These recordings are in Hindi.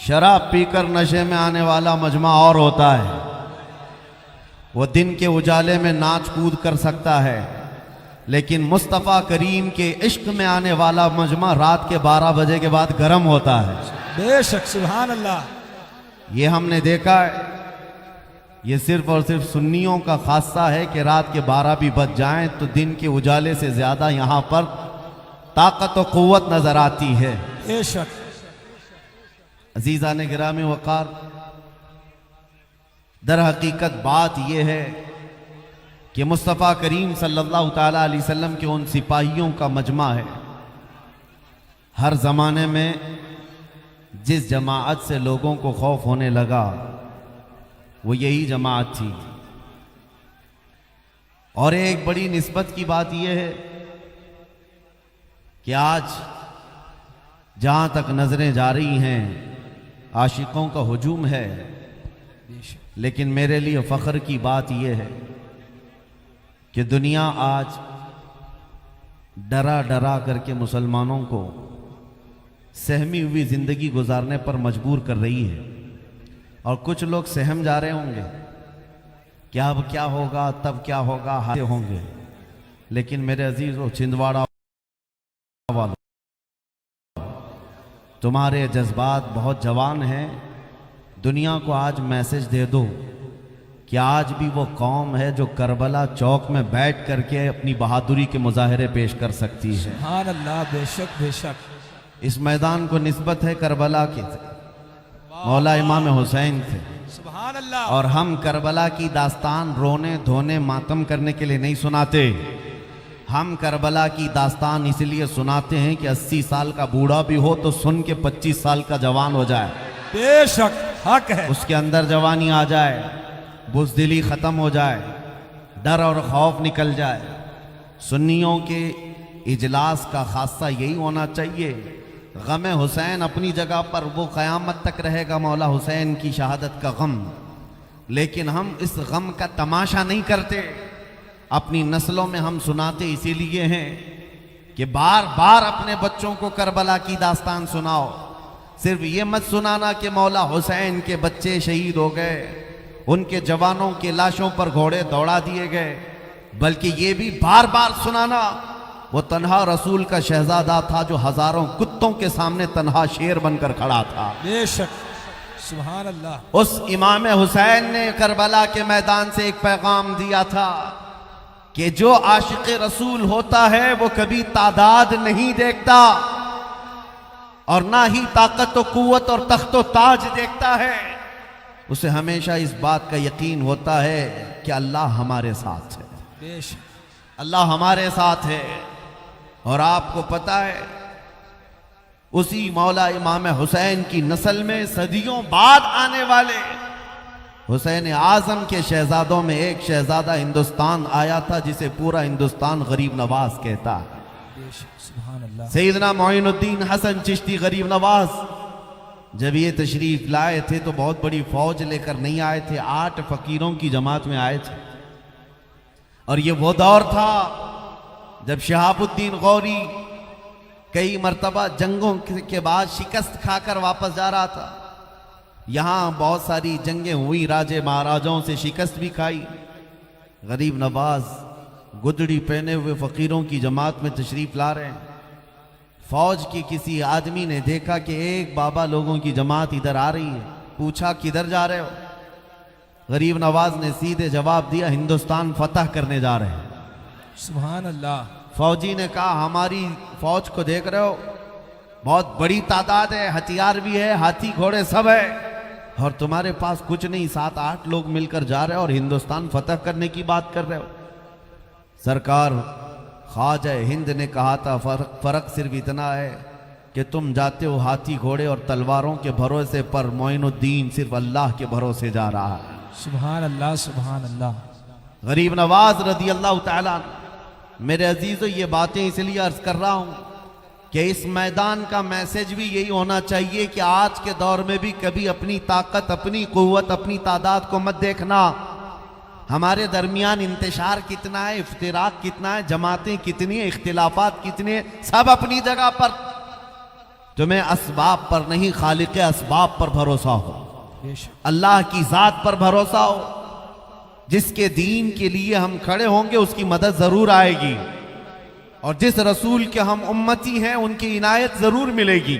शराब पीकर नशे में आने वाला मजमा और होता है। वो दिन के उजाले में नाच कूद कर सकता है, लेकिन मुस्तफ़ा करीम के इश्क में आने वाला मजमा रात के 12 बजे के बाद गर्म होता है। बेशक, सुभान अल्लाह। ये हमने देखा है। ये सिर्फ और सिर्फ सुन्नियों का खासा है कि रात के 12 भी बज जाएं तो दिन के उजाले से ज्यादा यहाँ पर ताकत और कुव्वत नजर आती है। बेशक। अजीज़ा ने गिरामी वक़ार, दर हकीकत बात यह है कि मुस्तफ़ा करीम सल्लल्लाहु ताला अलैहि वसल्लम के उन सिपाहियों का मजमा है। हर ज़माने में जिस जमाअत से लोगों को खौफ होने लगा वो यही जमाअत थी। और एक बड़ी निस्बत की बात यह है कि आज जहां तक नजरें जा रही हैं आशिकों का हुजूम है, लेकिन मेरे लिए फख्र की बात यह है कि दुनिया आज डरा डरा करके मुसलमानों को सहमी हुई जिंदगी गुजारने पर मजबूर कर रही है। और कुछ लोग सहम जा रहे होंगे कि अब क्या होगा, तब क्या होगा, हारे होंगे। लेकिन मेरे अजीजों, छिंदवाड़ा वालों, तुम्हारे जज्बात बहुत जवान हैं। दुनिया को आज मैसेज दे दो कि आज भी वो कौम है जो करबला चौक में बैठ करके अपनी बहादुरी के मुजाहरे पेश कर सकती है। सुभान अल्लाह। बेशक बेशक। इस मैदान को निस्बत है करबला के मौला इमाम हुसैन थे। सुभान अल्लाह। और हम करबला की दास्तान रोने धोने मातम करने के लिए नहीं सुनाते। हम करबला की दास्तान इसलिए सुनाते हैं कि 80 साल का बूढ़ा भी हो तो सुन के 25 साल का जवान हो जाए। बेशक, हक है। उसके अंदर जवानी आ जाए, बुज़दिली खत्म हो जाए, डर और खौफ निकल जाए। सुन्नियों के इजलास का खासा यही होना चाहिए। गम हुसैन अपनी जगह पर वो क़यामत तक रहेगा, मौला हुसैन की शहादत का गम। लेकिन हम इस गम का तमाशा नहीं करते। अपनी नस्लों में हम सुनाते इसीलिए हैं कि बार बार अपने बच्चों को करबला की दास्तान सुनाओ। सिर्फ ये मत सुनाना कि मौला हुसैन के बच्चे शहीद हो गए, उनके जवानों के लाशों पर घोड़े दौड़ा दिए गए, बल्कि ये भी बार बार सुनाना वो तन्हा रसूल का शहजादा था जो हजारों कुत्तों के सामने तन्हा शेर बनकर खड़ा था। बेशक, सुभान अल्लाह। उस इमाम हुसैन ने करबला के मैदान से एक पैगाम दिया था कि जो आशिक रसूल होता है वो कभी तादाद नहीं देखता और ना ही ताकत व कुव्वत और तख्त व ताज देखता है। उसे हमेशा इस बात का यकीन होता है कि अल्लाह हमारे साथ है। बेशक, अल्लाह हमारे साथ है। और आपको पता है उसी मौला इमाम हुसैन की नस्ल में सदियों बाद आने वाले हुसैन आजम के शहजादों में एक शहजादा हिंदुस्तान आया था जिसे पूरा हिंदुस्तान गरीब नवाज कहता है। बेशक, सुभान अल्लाह। सैयदना मोइनुद्दीन हसन चिश्ती गरीब नवाज जब ये तशरीफ लाए थे तो बहुत बड़ी फौज लेकर नहीं आए थे, 8 फकीरों की जमात में आए थे। और ये वो दौर था जब शहाबुद्दीन गौरी कई मर्तबा जंगों के बाद शिकस्त खाकर वापस जा रहा था। यहाँ बहुत सारी जंगें हुई, राजे महाराजाओं से शिकस्त भी खाई। गरीब नवाज गुदड़ी पहने हुए फकीरों की जमात में तशरीफ ला रहे हैं। फौज के किसी आदमी ने देखा कि एक बाबा लोगों की जमात इधर आ रही है, पूछा किधर जा रहे हो? गरीब नवाज ने सीधे जवाब दिया, हिंदुस्तान फतह करने जा रहे हैं। सुभान अल्लाह। फौजी ने कहा, हमारी फौज को देख रहे हो, बहुत बड़ी तादाद है, हथियार भी है, हाथी घोड़े सब है, और तुम्हारे पास कुछ नहीं, 7-8 लोग मिलकर जा रहे हो और हिंदुस्तान फतह करने की बात कर रहे हो। सरकार ख्वाजा हिंद ने कहा था, फर्क सिर्फ इतना है कि तुम जाते हो हाथी घोड़े और तलवारों के भरोसे पर, मोइनुद्दीन सिर्फ अल्लाह के भरोसे जा रहा है। सुभान अल्लाह, सुभान अल्लाह। गरीब नवाज रदी अल्लाह ताला। मेरे अजीजों, ये बातें इसलिए अर्ज कर रहा हूं कि इस मैदान का मैसेज भी यही होना चाहिए कि आज के दौर में भी कभी अपनी ताकत, अपनी कुव्वत, अपनी तादाद को मत देखना। हमारे दरमियान इंतशार कितना है, इफ्तिराक कितना है, जमातें कितनी है, इख्तिलाफात कितने हैं, सब अपनी जगह पर। तुम्हें असबाब पर नहीं, खालिक असबाब पर भरोसा हो, बेशक, अल्लाह की जात पर भरोसा हो। जिसके दीन के लिए हम खड़े होंगे उसकी मदद जरूर आएगी, और जिस रसूल के हम उम्मती हैं उनकी इनायत जरूर मिलेगी।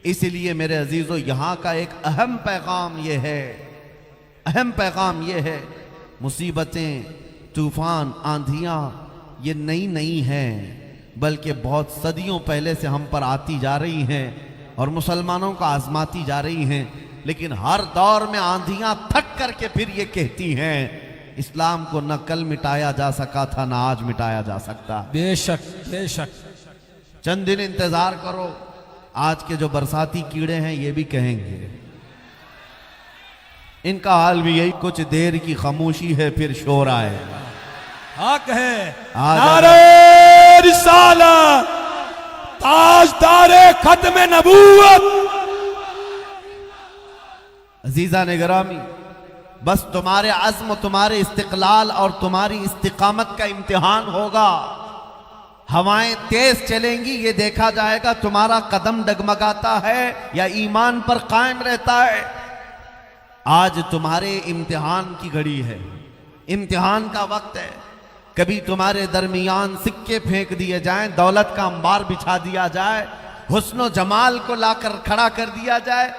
इसलिए मेरे अजीजों, यहां का एक अहम पैगाम यह है, अहम पैगाम यह है, मुसीबतें, तूफान, आंधियां ये नई नई हैं, बल्कि बहुत सदियों पहले से हम पर आती जा रही हैं और मुसलमानों को आजमाती जा रही हैं। लेकिन हर दौर में आंधियां थक करके फिर ये कहती हैं, इस्लाम को न कल मिटाया जा सका था, न आज मिटाया जा सकता। बेशक, बेशक। चंद दिन इंतजार करो, आज के जो बरसाती कीड़े हैं ये भी कहेंगे, इनका हाल भी यही, कुछ देर की खामोशी है फिर शोर आएगा। हक है। नारे रिसालत, ताजदारे खत्म नबूवत। अजीजा ने गिरामी, बस तुम्हारे अज़्म, तुम्हारे इस्तिक़लाल और तुम्हारी इस्तिकामत का इम्तिहान होगा। हवाएं तेज चलेंगी, ये देखा जाएगा तुम्हारा कदम डगमगाता है या ईमान पर कायम रहता है। आज तुम्हारे इम्तिहान की घड़ी है, इम्तिहान का वक्त है। कभी तुम्हारे दरमियान सिक्के फेंक दिए जाएं, दौलत का अंबार बिछा दिया जाए, हुस्न जमाल को लाकर खड़ा कर दिया जाए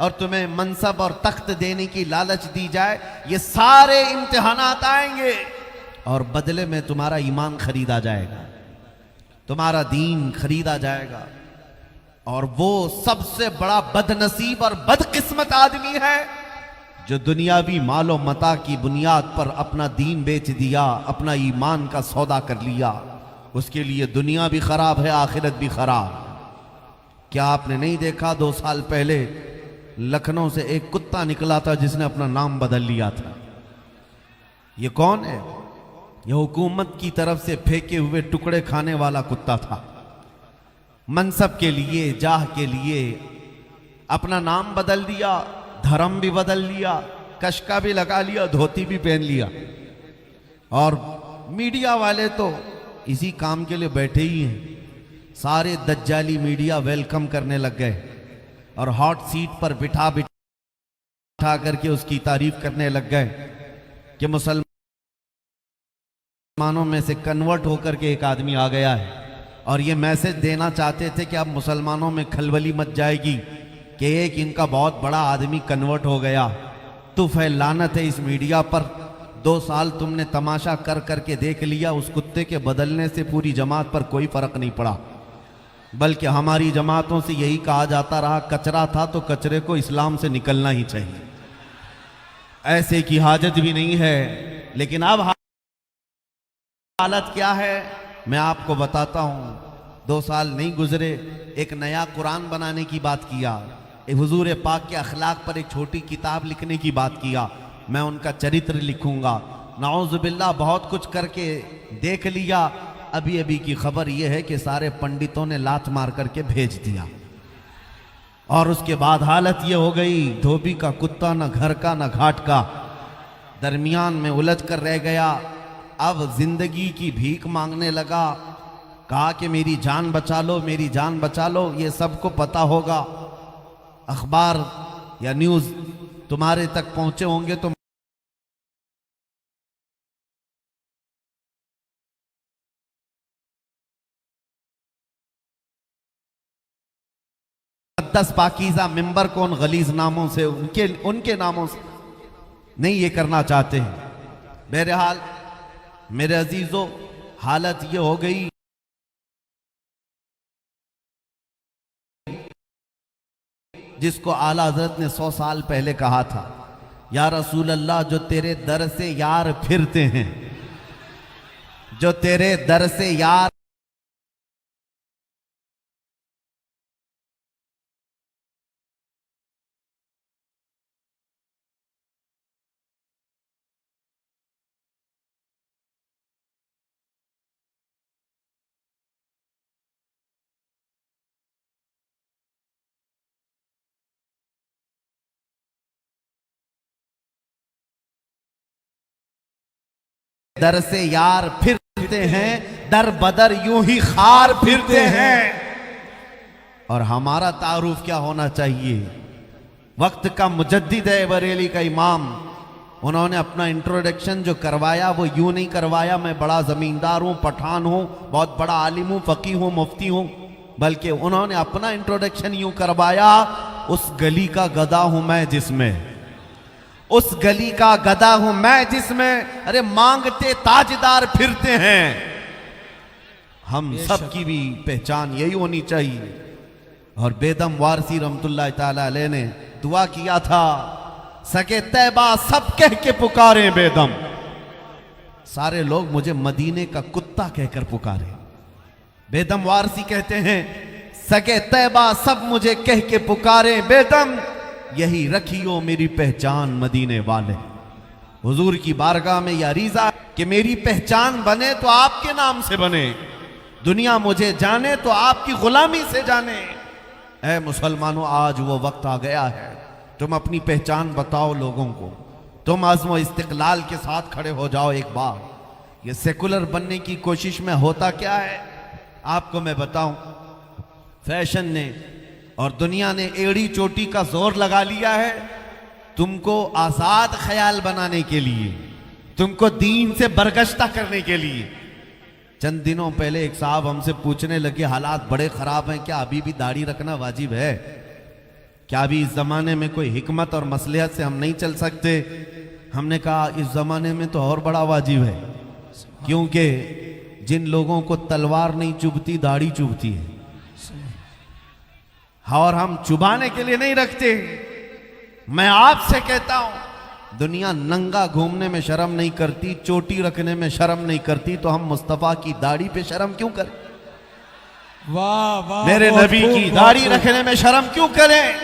और तुम्हें मनसब और तख्त देने की लालच दी जाए। ये सारे इम्तिहानात आएंगे और बदले में तुम्हारा ईमान खरीदा जाएगा, तुम्हारा दीन खरीदा जाएगा। और वो सबसे बड़ा बदनसीब और बदकिस्मत आदमी है जो दुनियावी मालो मता की बुनियाद पर अपना दीन बेच दिया, अपना ईमान का सौदा कर लिया। उसके लिए दुनिया भी खराब है, आखिरत भी खराब। क्या आपने नहीं देखा 2 साल पहले लखनऊ से एक कुत्ता निकला था जिसने अपना नाम बदल लिया था? ये कौन है? यह हुकूमत की तरफ से फेंके हुए टुकड़े खाने वाला कुत्ता था। मनसब के लिए, जाह के लिए अपना नाम बदल दिया, धर्म भी बदल लिया, कशका भी लगा लिया, धोती भी पहन लिया। और मीडिया वाले तो इसी काम के लिए बैठे ही हैं। सारे दज्जाली मीडिया वेलकम करने लग गए और हॉट सीट पर बिठा करके उसकी तारीफ करने लग गए कि मुसलमानों में से कन्वर्ट होकर के एक आदमी आ गया है। और ये मैसेज देना चाहते थे कि अब मुसलमानों में खलबली मच जाएगी कि एक इनका बहुत बड़ा आदमी कन्वर्ट हो गया। तो लानत है इस मीडिया पर। 2 साल तुमने तमाशा कर करके देख लिया, उस कुत्ते के बदलने से पूरी जमात पर कोई फर्क नहीं पड़ा, बल्कि हमारी जमातों से यही कहा जाता रहा, कचरा था तो कचरे को इस्लाम से निकलना ही चाहिए, ऐसे की हाजत भी नहीं है। लेकिन अब हालत क्या है मैं आपको बताता हूं। 2 साल नहीं गुजरे, एक नया कुरान बनाने की बात किया, हुजूर पाक के अखलाक पर एक छोटी किताब लिखने की बात किया। मैं उनका चरित्र लिखूंगा। नाउज़ुबिल्लाह बहुत कुछ करके देख लिया। अभी अभी की खबर यह है कि सारे पंडितों ने लात मार करके भेज दिया। और उसके बाद हालत यह हो गई, धोबी का कुत्ता न घर का न घाट का, दरमियान में उलझ कर रह गया। अब जिंदगी की भीख मांगने लगा, कहा कि मेरी जान बचा लो, मेरी जान बचा लो। ये सबको पता होगा, अखबार या न्यूज़ तुम्हारे तक पहुंचे होंगे तो मुक़द्दस पाकीज़ा मिंबर कौन गलीज नामों से, उनके नामों से नहीं ये करना चाहते हैं। बहरहाल मेरे अजीजों, हालत ये हो गई, जिसको आला हज़रत ने 100 साल पहले कहा था, या रसूल अल्लाह, जो तेरे दर से यार फिरते हैं, जो तेरे दर से यार दर से यार फिरते हैं, दर बदर यूं ही खार फिरते हैं। और हमारा तारुफ क्या होना चाहिए। वक्त का मुजद्दिद है बरेली का इमाम, उन्होंने अपना इंट्रोडक्शन जो करवाया वो यूं नहीं करवाया मैं बड़ा ज़मींदार हूँ, पठान हूँ, बहुत बड़ा आलिम हूँ, फ़कीह हूँ, मुफ्ती हूँ, बल्कि उन्होंने अपना इंट्रोडक्शन यूं करवाया, उस गली का गधा हूँ मैं जिसमें, उस गली का गधा हूँ मैं जिसमें अरे मांगते ताजदार फिरते हैं। हम सब की भी पहचान यही होनी चाहिए। और बेदम वारसी रहमतुल्लाह ताला अलैह ने दुआ किया था, सके तैबा सब कह के पुकारे बेदम, सारे लोग मुझे मदीने का कुत्ता कहकर पुकारे। बेदम वारसी कहते हैं, सके तैबा सब मुझे कह के पुकारे बेदम, यही रखियो मेरी पहचान मदीने वाले। हुजूर की बारगाह में यह रीज़ा कि मेरी पहचान बने तो आपके नाम से बने, दुनिया मुझे जाने तो आपकी गुलामी से जाने। ऐ मुसलमानों, आज वो वक्त आ गया है, तुम अपनी पहचान बताओ लोगों को, तुम आज़्म इस्तिक़लाल के साथ खड़े हो जाओ एक बार। ये सेकुलर बनने की कोशिश में होता क्या है आपको मैं बताऊं, फैशन ने और दुनिया ने एड़ी चोटी का जोर लगा लिया है तुमको आज़ाद ख्याल बनाने के लिए, तुमको दीन से बरगश्ता करने के लिए। चंद दिनों पहले एक साहब हमसे पूछने लगे, हालात बड़े ख़राब हैं, क्या अभी भी दाढ़ी रखना वाजिब है? क्या अभी इस ज़माने में कोई हिकमत और मसलहत से हम नहीं चल सकते? हमने कहा इस ज़माने में तो और बड़ा वाजिब है, क्योंकि जिन लोगों को तलवार नहीं चुभती दाढ़ी चुभती है, और हम चुभाने के लिए नहीं रखते। मैं आपसे कहता हूं, दुनिया नंगा घूमने में शर्म नहीं करती, चोटी रखने में शर्म नहीं करती, तो हम मुस्तफ़ा की दाढ़ी पे शर्म क्यों करें? वाह वाह, मेरे बहुत नबी खूब, की बहुत दाढ़ी खूब। रखने में शर्म क्यों करें?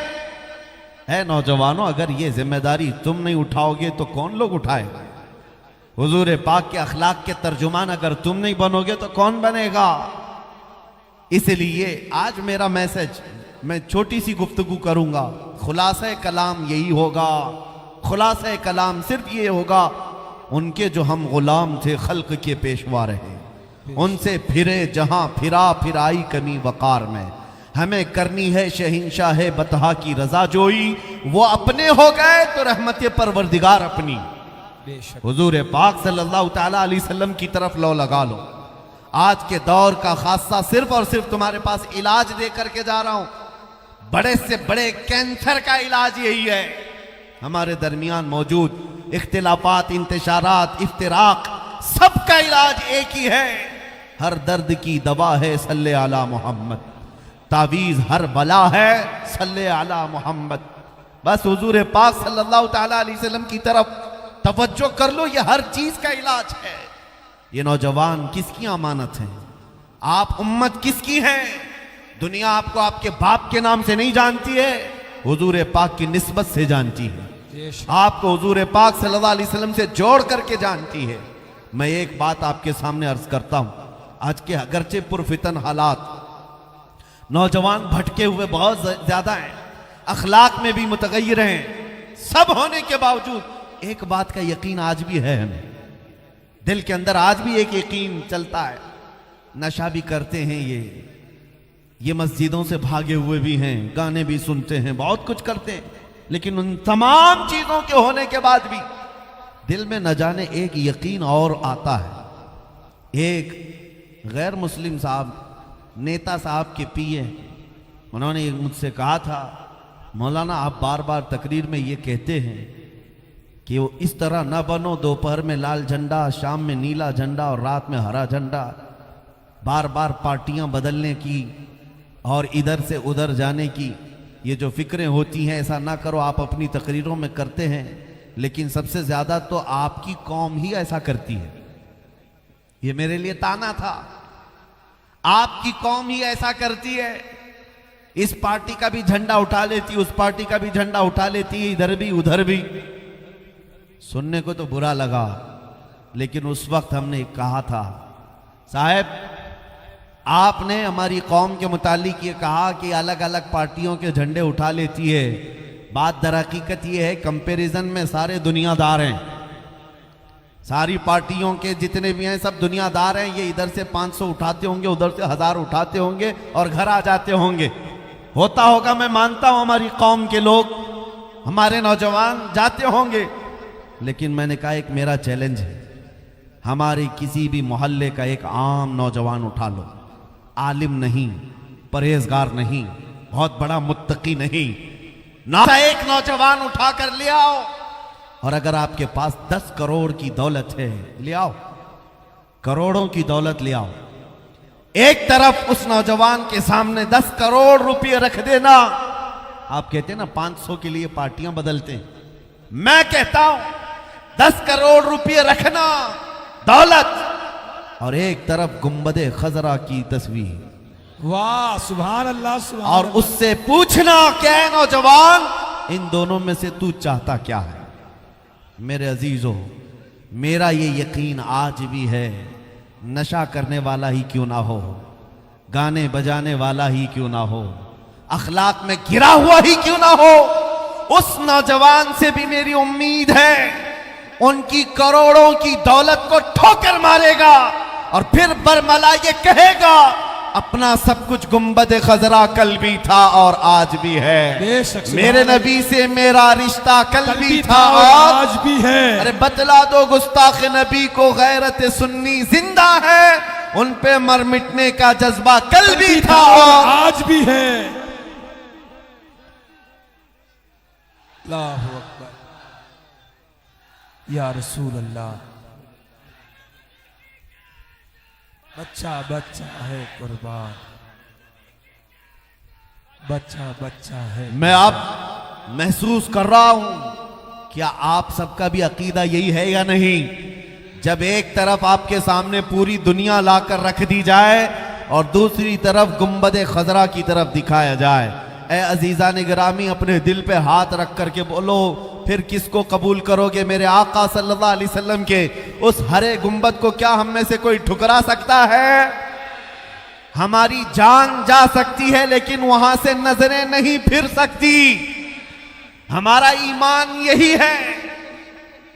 है नौजवानों, अगर ये जिम्मेदारी तुम नहीं उठाओगे तो कौन लोग उठाएगा? हुजूर पाक के अखलाक के तर्जुमान अगर तुम नहीं बनोगे तो कौन बनेगा? इसलिए आज मेरा मैसेज, मैं छोटी सी गुफ्तगू करूंगा, खुलासा कलाम यही होगा, खुलासा कलाम सिर्फ ये होगा, उनके जो हम गुलाम थे खल्क के पेशवा रहे, उनसे फिरे जहां फिरा फिराई कमी वकार में, हमें करनी है शहंशाह बतहा की रजा जोई, वो अपने हो गए तो रहमत परवरदिगार अपनी। बेशक हुजूर पाक सल्लल्लाहु ताला अलैहि वसल्लम की तरफ लो लगा लो। आज के दौर का खासा सिर्फ और सिर्फ तुम्हारे पास इलाज दे करके जा रहा हूं, बड़े से बड़े कैंसर का इलाज यही है। हमारे दरमियान मौजूद इख्तिलाफात, इंतशारात, इफ्तिराक, सबका इलाज एक ही है। हर दर्द की दवा है सल्ले आला मोहम्मद, तावीज़ हर बला है सल्ले आला मोहम्मद। बस हुजूर पाक सल्लल्लाहु ताला अलैहि वसल्लम की तरफ तवज्जो कर लो, ये हर चीज का इलाज है। ये नौजवान किसकी अमानत है? आप उम्मत किसकी है? दुनिया आपको आपके बाप के नाम से नहीं जानती है, हुजूर पाक की निस्बत से जानती है। बेशक आपको हुजूर पाक सल्लल्लाहु अलैहि वसल्लम से जोड़ करके जानती है। मैं एक बात आपके सामने अर्ज करता हूं, आज के अगरचे पुरफितन हालात, नौजवान भटके हुए बहुत ज्यादा हैं, अखलाक में भी मुतगय्यर हैं, सब होने के बावजूद एक बात का यकीन आज भी है, हमें दिल के अंदर आज भी एक यकीन चलता है, नशा भी करते हैं ये मस्जिदों से भागे हुए भी हैं, गाने भी सुनते हैं, बहुत कुछ करते हैं, लेकिन उन तमाम चीजों के होने के बाद भी दिल में न जाने एक यकीन और आता है। एक गैर मुस्लिम साहब, नेता साहब के पीए, उन्होंने मुझसे कहा था, मौलाना आप बार बार तकरीर में ये कहते हैं कि वो इस तरह ना बनो, दोपहर में लाल झंडा, शाम में नीला झंडा और रात में हरा झंडा, बार बार पार्टियां बदलने की और इधर से उधर जाने की ये जो फिक्रें होती हैं, ऐसा ना करो। आप अपनी तकरीरों में करते हैं, लेकिन सबसे ज़्यादा तो आपकी कौम ही ऐसा करती है। ये मेरे लिए ताना था, आपकी कौम ही ऐसा करती है, इस पार्टी का भी झंडा उठा लेती, उस पार्टी का भी झंडा उठा लेती है, इधर भी उधर भी। सुनने को तो बुरा लगा, लेकिन उस वक्त हमने कहा था, साहब आपने हमारी कौम के मुतालिक ये कहा कि अलग अलग पार्टियों के झंडे उठा लेती है, बात दर हकीकत ये है, कंपैरिजन में सारे दुनियादार हैं, सारी पार्टियों के जितने भी हैं सब दुनियादार हैं। ये इधर से 500 उठाते होंगे, उधर से 1000 उठाते होंगे और घर आ जाते होंगे। होता होगा, मैं मानता हूं हमारी कौम के लोग, हमारे नौजवान जाते होंगे, लेकिन मैंने कहा एक मेरा चैलेंज है, हमारे किसी भी मोहल्ले का एक आम नौजवान उठा लो, आलिम नहीं, परहेजगार नहीं, बहुत बड़ा मुत्तकी नहीं, ना एक नौजवान उठा कर ले आओ, और अगर आपके पास 10 करोड़ की दौलत है ले आओ, करोड़ों की दौलत ले आओ, एक तरफ उस नौजवान के सामने 10 करोड़ रुपए रख देना। आप कहते हैं ना 500 के लिए पार्टियां बदलते हैं, मैं कहता हूं 10 करोड़ रुपए रखना दौलत, और एक तरफ गुंबदे खजरा की तस्वीर, वाह सुभान अल्लाह सुभान और अल्लाह। उससे पूछना क्या है नौजवान, इन दोनों में से तू चाहता क्या है। मेरे अजीजों, मेरा ये यकीन आज भी है, नशा करने वाला ही क्यों ना हो, गाने बजाने वाला ही क्यों ना हो, अखलाक में गिरा हुआ ही क्यों ना हो, उस नौजवान से भी मेरी उम्मीद है उनकी करोड़ों की दौलत को ठोकर मारेगा और फिर बरमला ये कहेगा अपना सब कुछ गुंबद खजरा कल भी था और आज भी है, बेशक मेरे नबी से मेरा रिश्ता कल भी था और और आज भी है। अरे बतला दो गुस्ताख नबी को गैरत सुन्नी जिंदा है, उन पे मर मिटने का जज्बा कल भी था और आज भी है। अल्लाहु अकबर, या रसूल अल्लाह। बच्चा बच्चा है कुर्बान, बच्चा बच्चा है। मैं अब महसूस कर रहा हूं, क्या आप सबका भी अकीदा यही है या नहीं, जब एक तरफ आपके सामने पूरी दुनिया लाकर रख दी जाए और दूसरी तरफ गुंबद खजरा की तरफ दिखाया जाए। ए अजीजा ने गिरामी, अपने दिल पे हाथ रख करके बोलो, फिर किसको कबूल करोगे मेरे आका सल्लल्लाहु अलैहि वसल्लम के उस हरे गुंबद को? क्या हम में से कोई ठुकरा सकता है? हमारी जान जा सकती है लेकिन वहां से नजरें नहीं फिर सकती। हमारा ईमान यही है,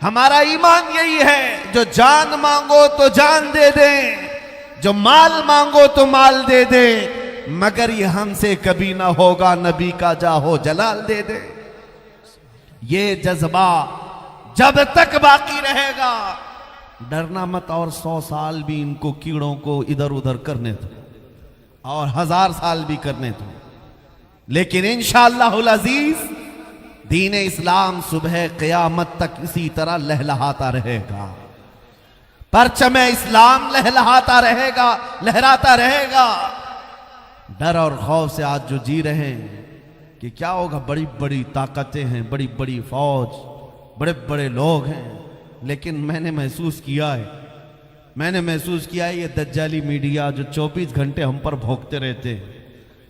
हमारा ईमान यही है, जो जान मांगो तो जान दे दे, जो माल मांगो तो माल दे दे, मगर ये हमसे कभी ना होगा नबी का जाहो जलाल दे दे। ये जज्बा जब तक बाकी रहेगा, डरना मत, और 100 साल भी इनको कीड़ों को इधर उधर करने दो और 1000 साल भी करने दो, लेकिन इंशाअल्लाहुल अजीज दीन इस्लाम सुबह क़यामत तक इसी तरह लहलहाता रहेगा, परचम इस्लाम लहलहाता रहेगा, लहराता रहेगा। डर और खौफ से आज जो जी रहे हैं कि क्या होगा, बड़ी बड़ी ताकतें हैं, बड़ी बड़ी फौज, बड़े बड़े लोग हैं, लेकिन मैंने महसूस किया है ये दज्जाली मीडिया जो 24 घंटे हम पर भोंकते रहते हैं,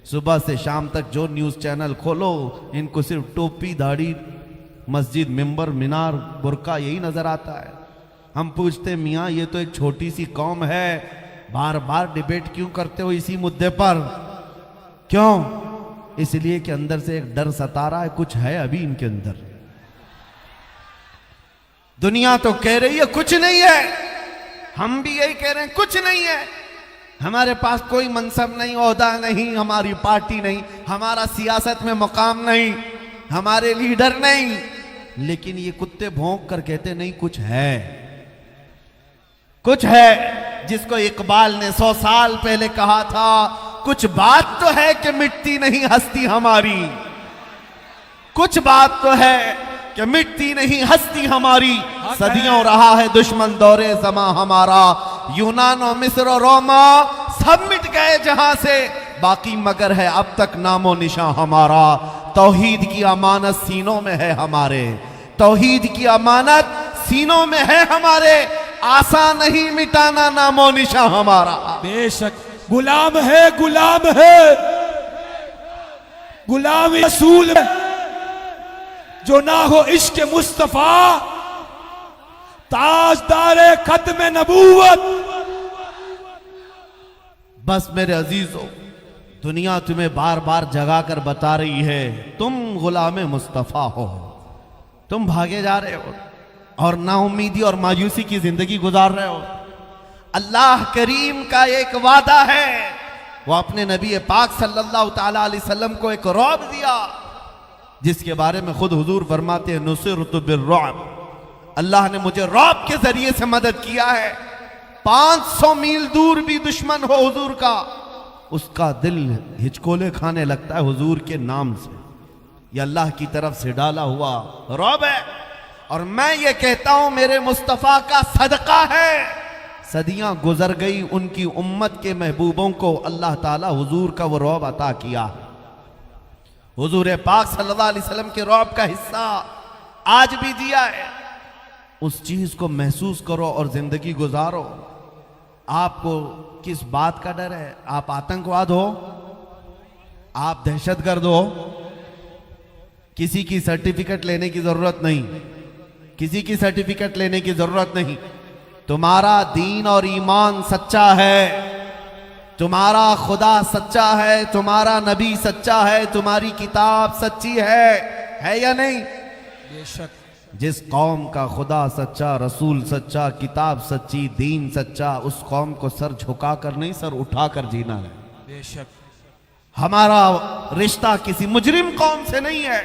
सुबह से शाम तक जो न्यूज़ चैनल खोलो इनको सिर्फ टोपी, दाढ़ी, मस्जिद, मिंबर, मीनार, बुर्का यही नजर आता है। हम पूछते मियाँ ये तो एक छोटी सी कौम है, बार बार डिबेट क्यों करते हो इसी मुद्दे पर? क्यों? इसलिए कि अंदर से एक डर सता रहा है, कुछ है अभी इनके अंदर। दुनिया तो कह रही है कुछ नहीं है, हम भी यही कह रहे हैं कुछ नहीं है, हमारे पास कोई मनसब नहीं, ओहदा नहीं, हमारी पार्टी नहीं, हमारा सियासत में मुकाम नहीं, हमारे लीडर नहीं, लेकिन ये कुत्ते भौंक कर कहते नहीं कुछ है, कुछ है, जिसको इकबाल ने 100 साल पहले कहा था, कुछ बात तो है कि मिटती नहीं हस्ती हमारी, कुछ बात तो है कि मिटती नहीं हस्ती हमारी, सदियों रहा है दुश्मन दौरे ज़मा हमारा, यूनान और मिस्र और रोमा सब मिट गए जहां से, बाकी मगर है अब तक नामो निशान हमारा। तौहीद की अमानत सीनों में है हमारे, तौहीद की अमानत सीनों में है हमारे, आसान नहीं मिटाना नामो निशान हमारा। बेशक गुलाम है, गुलाम है, गुलाम रसूल जो ना हो इश्क मुस्तफा, ताजदारे खत्म नबूवत। बस मेरे अजीजों, दुनिया तुम्हें बार बार जगा कर बता रही है तुम गुलाम मुस्तफा हो, तुम भागे जा रहे हो और नाउमीदी और मायूसी की जिंदगी गुजार रहे हो। अल्लाह करीम का एक वादा है, वो अपने नबी पाक सल्लल्लाहु ताला अलैहि वसल्लम को एक रौब दिया, जिसके बारे में खुद हुजूर फरमाते हैं नुसिरतु बिर्रौब, अल्लाह ने मुझे रौब के जरिए से मदद किया है। 500 मील दूर भी दुश्मन हो हुजूर का, उसका दिल हिचकोले खाने लगता है हुजूर के नाम से। यह अल्लाह की तरफ से डाला हुआ रौब है। और मैं ये कहता हूं मेरे मुस्तफ़ा का सदका है, सदियां गुजर गई, उनकी उम्मत के महबूबों को अल्लाह ताला हुजूर का वो रौब अता किया। हुजूर पाक सल्लल्लाहु अलैहि वसल्लम के रौब का हिस्सा आज भी दिया है। उस चीज को महसूस करो और जिंदगी गुजारो। आपको किस बात का डर है? आप आतंकवाद हो, आप दहशतगर्द हो, किसी की सर्टिफिकेट लेने की जरूरत नहीं, किसी की सर्टिफिकेट लेने की जरूरत नहीं। तुम्हारा दीन और ईमान सच्चा है, तुम्हारा खुदा सच्चा है, तुम्हारा नबी सच्चा है, तुम्हारी किताब सच्ची है या नहीं? बेशक। जिस कौम का खुदा सच्चा, रसूल सच्चा, किताब सच्ची, दीन सच्चा, उस कौम को सर झुकाकर नहीं सर उठाकर जीना है। बेशक। हमारा रिश्ता किसी मुजरिम कौम से नहीं है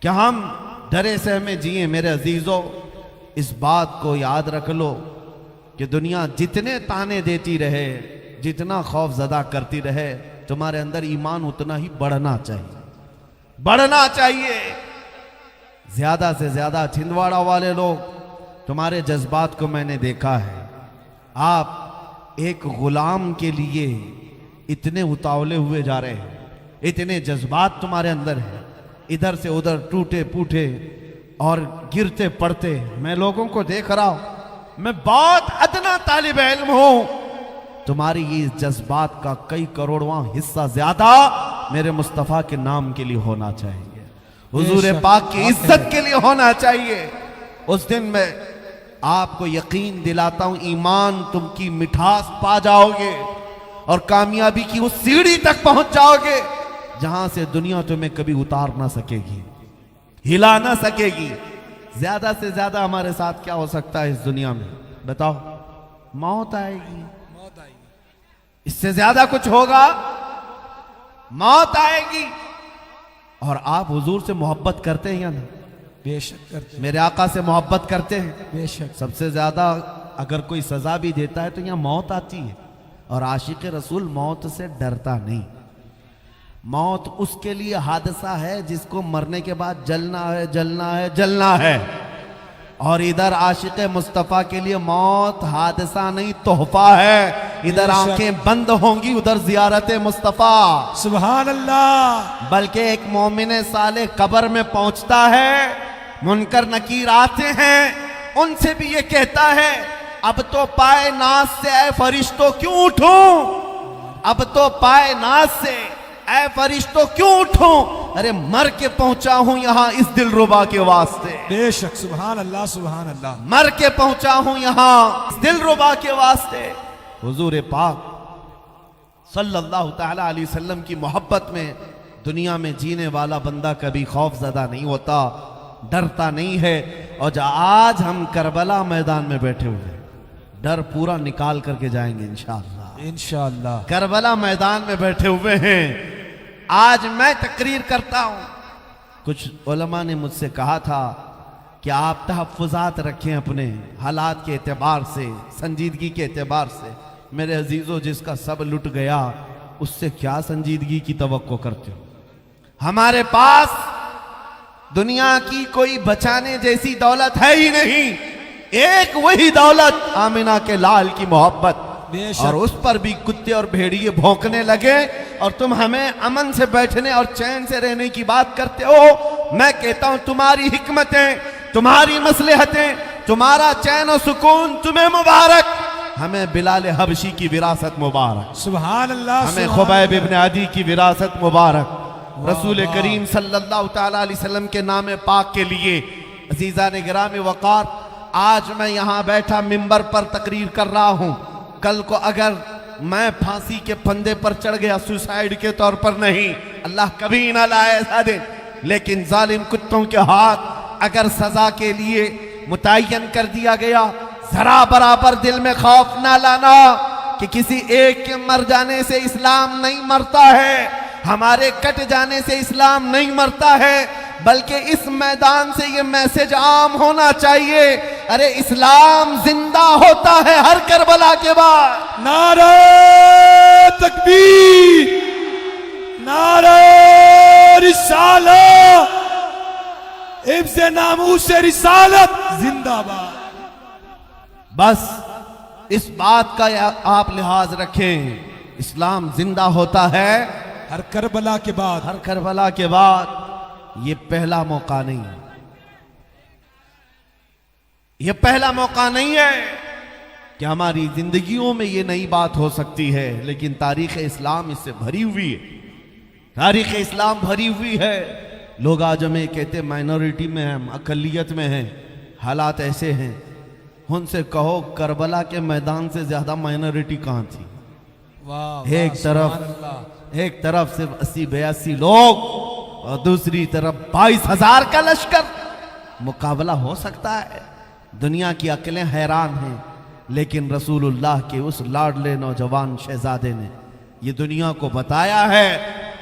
कि हम डरे सहमे जिए। मेरे अजीजों, इस बात को याद रख लो कि दुनिया जितने ताने देती रहे, जितना खौफ ज़दा करती रहे, तुम्हारे अंदर ईमान उतना ही बढ़ना चाहिए, बढ़ना चाहिए। ज्यादा से ज्यादा छिंदवाड़ा वाले लोग, तुम्हारे जज्बात को मैंने देखा है। आप एक गुलाम के लिए इतने उतावले हुए जा रहे हैं, इतने जज्बात तुम्हारे अंदर हैं, इधर से उधर टूटे फूटे और गिरते पड़ते। मैं लोगों को देख रहा हूं, मैं बहुत अदना तालिब इल्म हूं, तुम्हारी ये जज्बात का कई करोड़वां हिस्सा ज्यादा मेरे मुस्तफ़ा के नाम के लिए होना चाहिए, हुजूर पाक की इज्जत के लिए होना चाहिए। उस दिन मैं आपको यकीन दिलाता हूं, ईमान तुम की मिठास पा जाओगे और कामयाबी की उस सीढ़ी तक पहुंच जाओगे जहां से दुनिया तुम्हें कभी उतार ना सकेगी, हिला ना सकेगी। ज्यादा से ज्यादा हमारे साथ क्या हो सकता है इस दुनिया में? बताओ। मौत आएगी, मौत आएगी। इससे ज्यादा कुछ होगा? मौत आएगी। और आप हुजूर से मोहब्बत करते हैं या नहीं? बेशक करते। मेरे आका से मोहब्बत करते हैं। बेशक। सबसे ज्यादा अगर कोई सजा भी देता है तो यहाँ मौत आती है, और आशिक रसूल मौत से डरता नहीं। मौत उसके लिए हादसा है जिसको मरने के बाद जलना है, जलना है, जलना है। और इधर आशिक मुस्तफ़ा के लिए मौत हादसा नहीं, तोहफा है। इधर आंखें बंद होंगी, उधर जियारत मुस्तफ़ा। सुभान अल्लाह। बल्कि एक मोमिन साले कब्र में पहुंचता है, मुनकर नकीर आते हैं, उनसे भी ये कहता है अब तो पाए नाज से ऐ फरिश्तों क्यों उठूं, अब तो पाए नाज से ऐ फरिश्तों क्यों उठूं, अरे मर के पहुंचा हूं यहां इस दिलरुबा के वास्ते। बेशक। सुभान अल्लाह, सुभान अल्लाह। मर के पहुंचा हूं यहां इस दिलरुबा के वास्ते। हुजूर पाक सल्लल्लाहु ताला अलैहि वसल्लम की मोहब्बत में दुनिया में जीने वाला बंदा कभी खौफजदा नहीं होता, डरता नहीं है। और जो आज हम करबला मैदान में बैठे हुए हैं, डर पूरा निकाल करके जाएंगे इंशाअल्लाह। इंशाअल्लाह। करबला मैदान में बैठे हुए हैं। आज मैं तकरीर करता हूं, कुछ उलमा ने मुझसे कहा था कि आप तहफ़्फ़ुज़ात रखें अपने हालात के एतबार से, संजीदगी के एतबार से। मेरे अजीजों, जिसका सब लुट गया उससे क्या संजीदगी की तवक्को करते हो? हमारे पास दुनिया की कोई बचाने जैसी दौलत है ही नहीं, एक वही दौलत आमिना के लाल की मोहब्बत, और उस पर भी कुत्ते और भेड़िए भौंकने लगे और तुम हमें अमन से बैठने और चैन से रहने की बात करते हो। मैं कहता हूं तुम्हारी हिकमतें, तुम्हारी मसलहतें, तुम्हारा चैन और सुकून तुम्हें मुबारक, हमें बिलाल हबशी की विरासत मुबारक, सुभान अल्लाह। हमें खुबैब इब्न अदी की विरासत मुबारक। रसूल करीम सल्लल्लाहु ताला अलैहि वसल्लम के नाम पाक के लिए अजीज़ा ने गिरामी वक़ार, आज मैं यहाँ बैठा मिंबर पर तकरीर कर रहा हूँ। कल को अगर मैं फांसी के फंदे पर चढ़ गया, सुसाइड के तौर पर नहीं, अल्लाह कभी ना लाए ऐसा दिन, लेकिन जालिम कुत्तों के हाथ अगर सजा के लिए मुतय्यन कर दिया गया, जरा बराबर दिल में खौफ ना लाना। कि किसी एक के मर जाने से इस्लाम नहीं मरता है, हमारे कट जाने से इस्लाम नहीं मरता है, बल्कि इस मैदान से ये मैसेज आम होना चाहिए, अरे इस्लाम जिंदा होता है हर करबला के बाद। नारा तकबीर, नारा रिसालत, हिफ्ज़ नामूस रिसालत जिंदाबाद। बस इस बात का आप लिहाज रखें, इस्लाम जिंदा होता है हर करबला के बाद, हर करबला के बाद। ये पहला मौका नहीं है, ये पहला मौका नहीं है कि हमारी जिंदगियों में ये नई बात हो सकती है, लेकिन तारीख इस्लाम इससे भरी हुई है, तारीख इस्लाम भरी हुई है। लोग आज हमें कहते माइनॉरिटी में हैं, अकलियत में हैं, हालात ऐसे हैं। उनसे कहो करबला के मैदान से ज्यादा माइनॉरिटी कहां थी? वाह, एक तरफ सिर्फ 80-82 लोग और दूसरी तरफ 22,000 का लश्कर। मुकाबला हो सकता है? दुनिया की अकलें हैरान हैं, लेकिन रसूलुल्लाह के उस लाडले नौजवान शहजादे ने ये दुनिया को बताया है,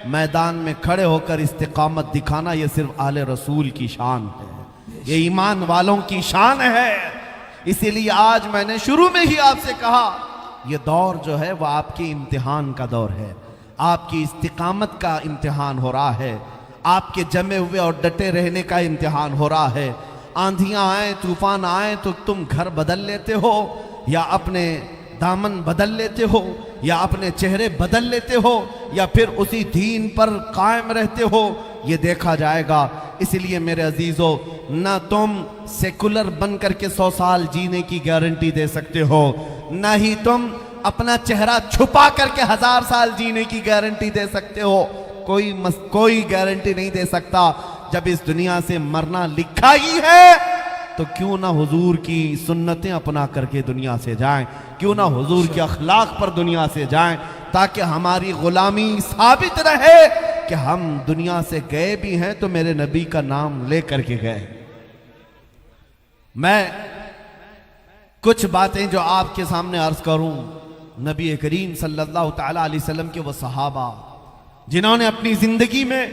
मैदान में खड़े होकर इस्तिकामत दिखाना ये सिर्फ आले रसूल की शान है, ये ईमान वालों की शान है। इसीलिए आज मैंने शुरू में ही आपसे कहा, ये दौर जो है वह आपके इम्तिहान का दौर है, आपकी इस्तिकामत का इम्तिहान हो रहा है, आपके जमे हुए और डटे रहने का इम्तिहान हो रहा है। आंधियां आए, तूफान आए तो तुम घर बदल लेते हो, या अपने दामन बदल लेते हो, या अपने चेहरे बदल लेते हो, या फिर उसी दीन पर कायम रहते हो, ये देखा जाएगा। इसलिए मेरे अजीजों, ना तुम सेकुलर बन करके 100 साल जीने की गारंटी दे सकते हो, ना ही तुम अपना चेहरा छुपा करके 1000 साल जीने की गारंटी दे सकते हो। कोई गारंटी नहीं दे सकता। जब इस दुनिया से मरना लिखा ही है तो क्यों ना हुजूर की सुन्नतें अपना करके दुनिया से जाएं, क्यों ना हुजूर के अखलाक पर दुनिया से जाएं, ताकि हमारी गुलामी साबित रहे कि हम दुनिया से गए भी हैं तो मेरे नबी का नाम ले करके गए। मैं कुछ बातें जो आपके सामने अर्ज करूं, नबी करीम सल्लल्लाहु ताला अलैहि वसल्लम के वो सहाबा जिन्होंने अपनी जिंदगी में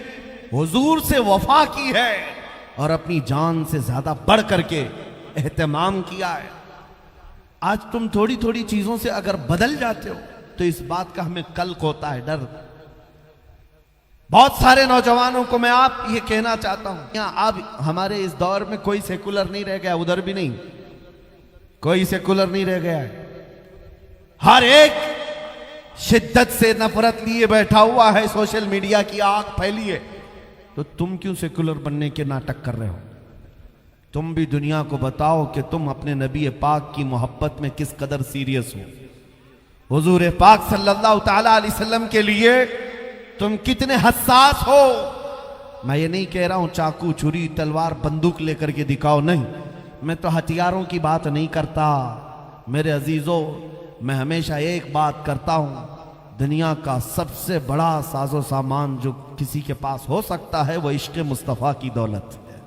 हुजूर से वफा की है और अपनी जान से ज्यादा बढ़ करके एहतमाम किया है। आज तुम थोड़ी थोड़ी चीजों से अगर बदल जाते हो तो इस बात का हमें कल्क होता है, डर। बहुत सारे नौजवानों को मैं आप ये कहना चाहता हूं, यहाँ अब हमारे इस दौर में कोई सेकुलर नहीं रह गया, उधर भी नहीं कोई सेकुलर नहीं रह गया है। हर एक शिद्दत से नफरत लिए बैठा हुआ है, सोशल मीडिया की आग फैली है। तो तुम क्यों सेकुलर बनने के नाटक कर रहे हो? तुम भी दुनिया को बताओ कि तुम अपने नबी पाक की मोहब्बत में किस कदर सीरियस हो, हुजूर पाक सल्लल्लाहु ताला अलैहि वसल्लम के लिए तुम कितने हसास हो। मैं ये नहीं कह रहा हूं चाकू, छुरी, तलवार, बंदूक लेकर के दिखाओ, नहीं, मैं तो हथियारों की बात नहीं करता। मेरे अजीजों, मैं हमेशा एक बात करता हूं, दुनिया का सबसे बड़ा साजो सामान जो किसी के पास हो सकता है वो इश्क मुस्तफ़ा की दौलत है,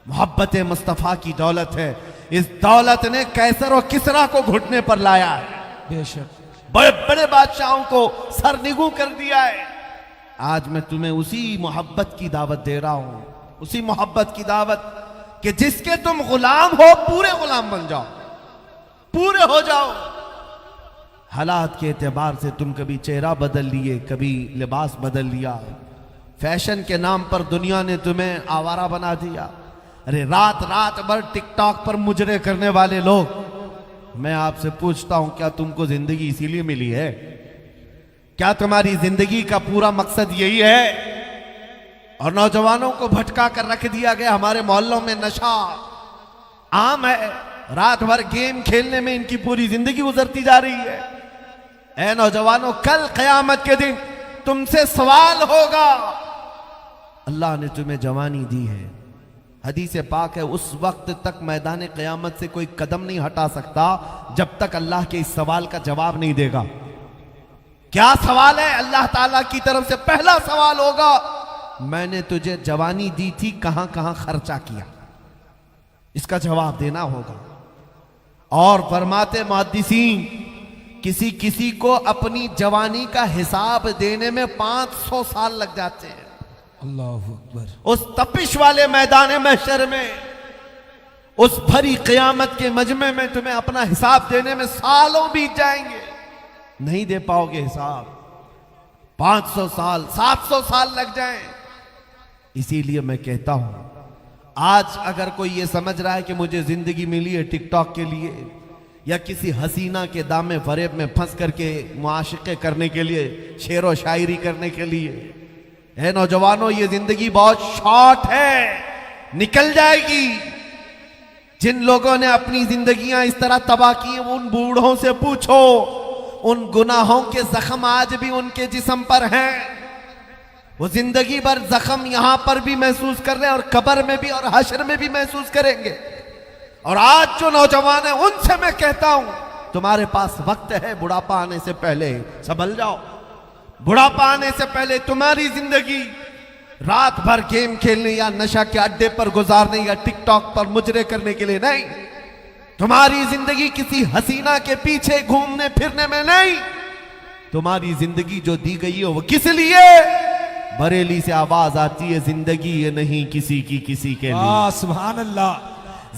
मोहब्बत मुस्तफ़ा की दौलत है। इस दौलत ने कैसर और किसरा को घुटने पर लाया है, बेशक बड़े बड़े बादशाहों को सरनिगू कर दिया है। आज मैं तुम्हें उसी मोहब्बत की दावत दे रहा हूं, उसी मोहब्बत की दावत कि जिसके तुम गुलाम हो, पूरे गुलाम बन जाओ, पूरे हो जाओ। हालात के एतबार से तुम कभी चेहरा बदल लिए, कभी लिबास बदल लिया, फैशन के नाम पर दुनिया ने तुम्हें आवारा बना दिया। अरे रात रात भर टिकटॉक पर मुजरे करने वाले लोग, मैं आपसे पूछता हूं, क्या तुमको जिंदगी इसीलिए मिली है? क्या तुम्हारी जिंदगी का पूरा मकसद यही है? और नौजवानों को भटका कर रख दिया गया। हमारे मोहल्लों में नशा आम है, रात भर गेम खेलने में इनकी पूरी जिंदगी गुजरती जा रही है। ऐ नौजवानों, कल क़यामत के दिन तुमसे सवाल होगा। अल्लाह ने तुम्हें जवानी दी है, हदीस पाक है, उस वक्त तक मैदान क़यामत से कोई कदम नहीं हटा सकता जब तक अल्लाह के इस सवाल का जवाब नहीं देगा। क्या सवाल है? अल्लाह ताला की तरफ से पहला सवाल होगा, मैंने तुझे जवानी दी थी, कहां कहां खर्चा किया? इसका जवाब देना होगा। और फरमाते मुहद्दिसीन किसी किसी को अपनी जवानी का हिसाब देने में 500 साल लग जाते हैं। अल्लाह अकबर। उस तपिश वाले मैदान महशर में, उस भरी क़यामत के मजमे में तुम्हें अपना हिसाब देने में सालों बीत जाएंगे, नहीं दे पाओगे हिसाब। 500 साल 700 साल लग जाएं। इसीलिए मैं कहता हूं, आज अगर कोई ये समझ रहा है कि मुझे जिंदगी मिली है टिकटॉक के लिए या किसी हसीना के दामे फरेब में फंस करके मुआशिके करने के लिए, शेर व शायरी करने के लिए, है नौजवानों, ये जिंदगी बहुत शॉर्ट है, निकल जाएगी। जिन लोगों ने अपनी जिंदगियां इस तरह तबाह की, उन बूढ़ों से पूछो, उन गुनाहों के जख्म आज भी उनके जिस्म पर हैं। वो जिंदगी भर जख्म यहां पर भी महसूस कर रहे हैं और कब्र में भी और हश्र में भी महसूस करेंगे। और आज जो नौजवान है उनसे मैं कहता हूं, तुम्हारे पास वक्त है, बुढ़ापा आने से पहले संभल जाओ। बुढ़ापा आने से पहले तुम्हारी जिंदगी रात भर गेम खेलने या नशा के अड्डे पर गुजारने या टिकटॉक पर मुजरे करने के लिए नहीं। तुम्हारी जिंदगी किसी हसीना के पीछे घूमने फिरने में नहीं। तुम्हारी जिंदगी जो दी गई है वो किस लिए? बरेली से आवाज आती है, जिंदगी ये नहीं किसी की किसी के लिए। सुभान अल्लाह।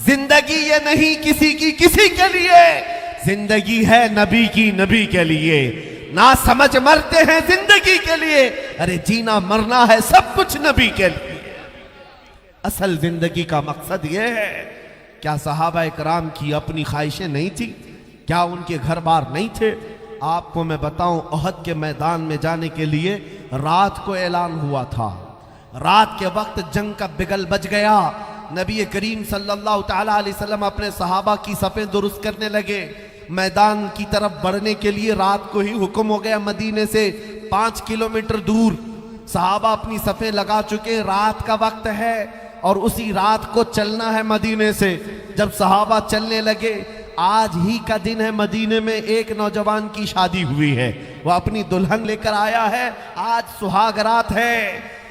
जिंदगी ये नहीं किसी की किसी के लिए, जिंदगी है नबी की नबी के लिए। ना समझ मरते हैं जिंदगी के लिए, अरे जीना मरना है सब कुछ नबी के लिए। असल जिंदगी का मकसद ये है। क्या सहाबा इकराम की अपनी ख्वाहिशें नहीं थी? क्या उनके घर बार नहीं थे? आपको मैं बताऊं, ओहद के मैदान में जाने के लिए रात को ऐलान हुआ था। रात के वक्त जंग का बिगल बज गया। नबी करीम सल्लल्लाहु तआला अलैहि वसल्लम अपने सहाबा की सफ़ें दुरुस्त करने लगे। मैदान की तरफ बढ़ने के लिए रात को ही हुक्म हो गया। मदीने से 5 किलोमीटर दूर सहाबा अपनी सफ़ें लगा चुके। रात का वक्त है और उसी रात को चलना है मदीने से। जब सहाबा चलने लगे, आज ही का दिन है, मदीने में एक नौजवान की शादी हुई है, वह अपनी दुल्हन लेकर आया है। आज सुहाग रात है।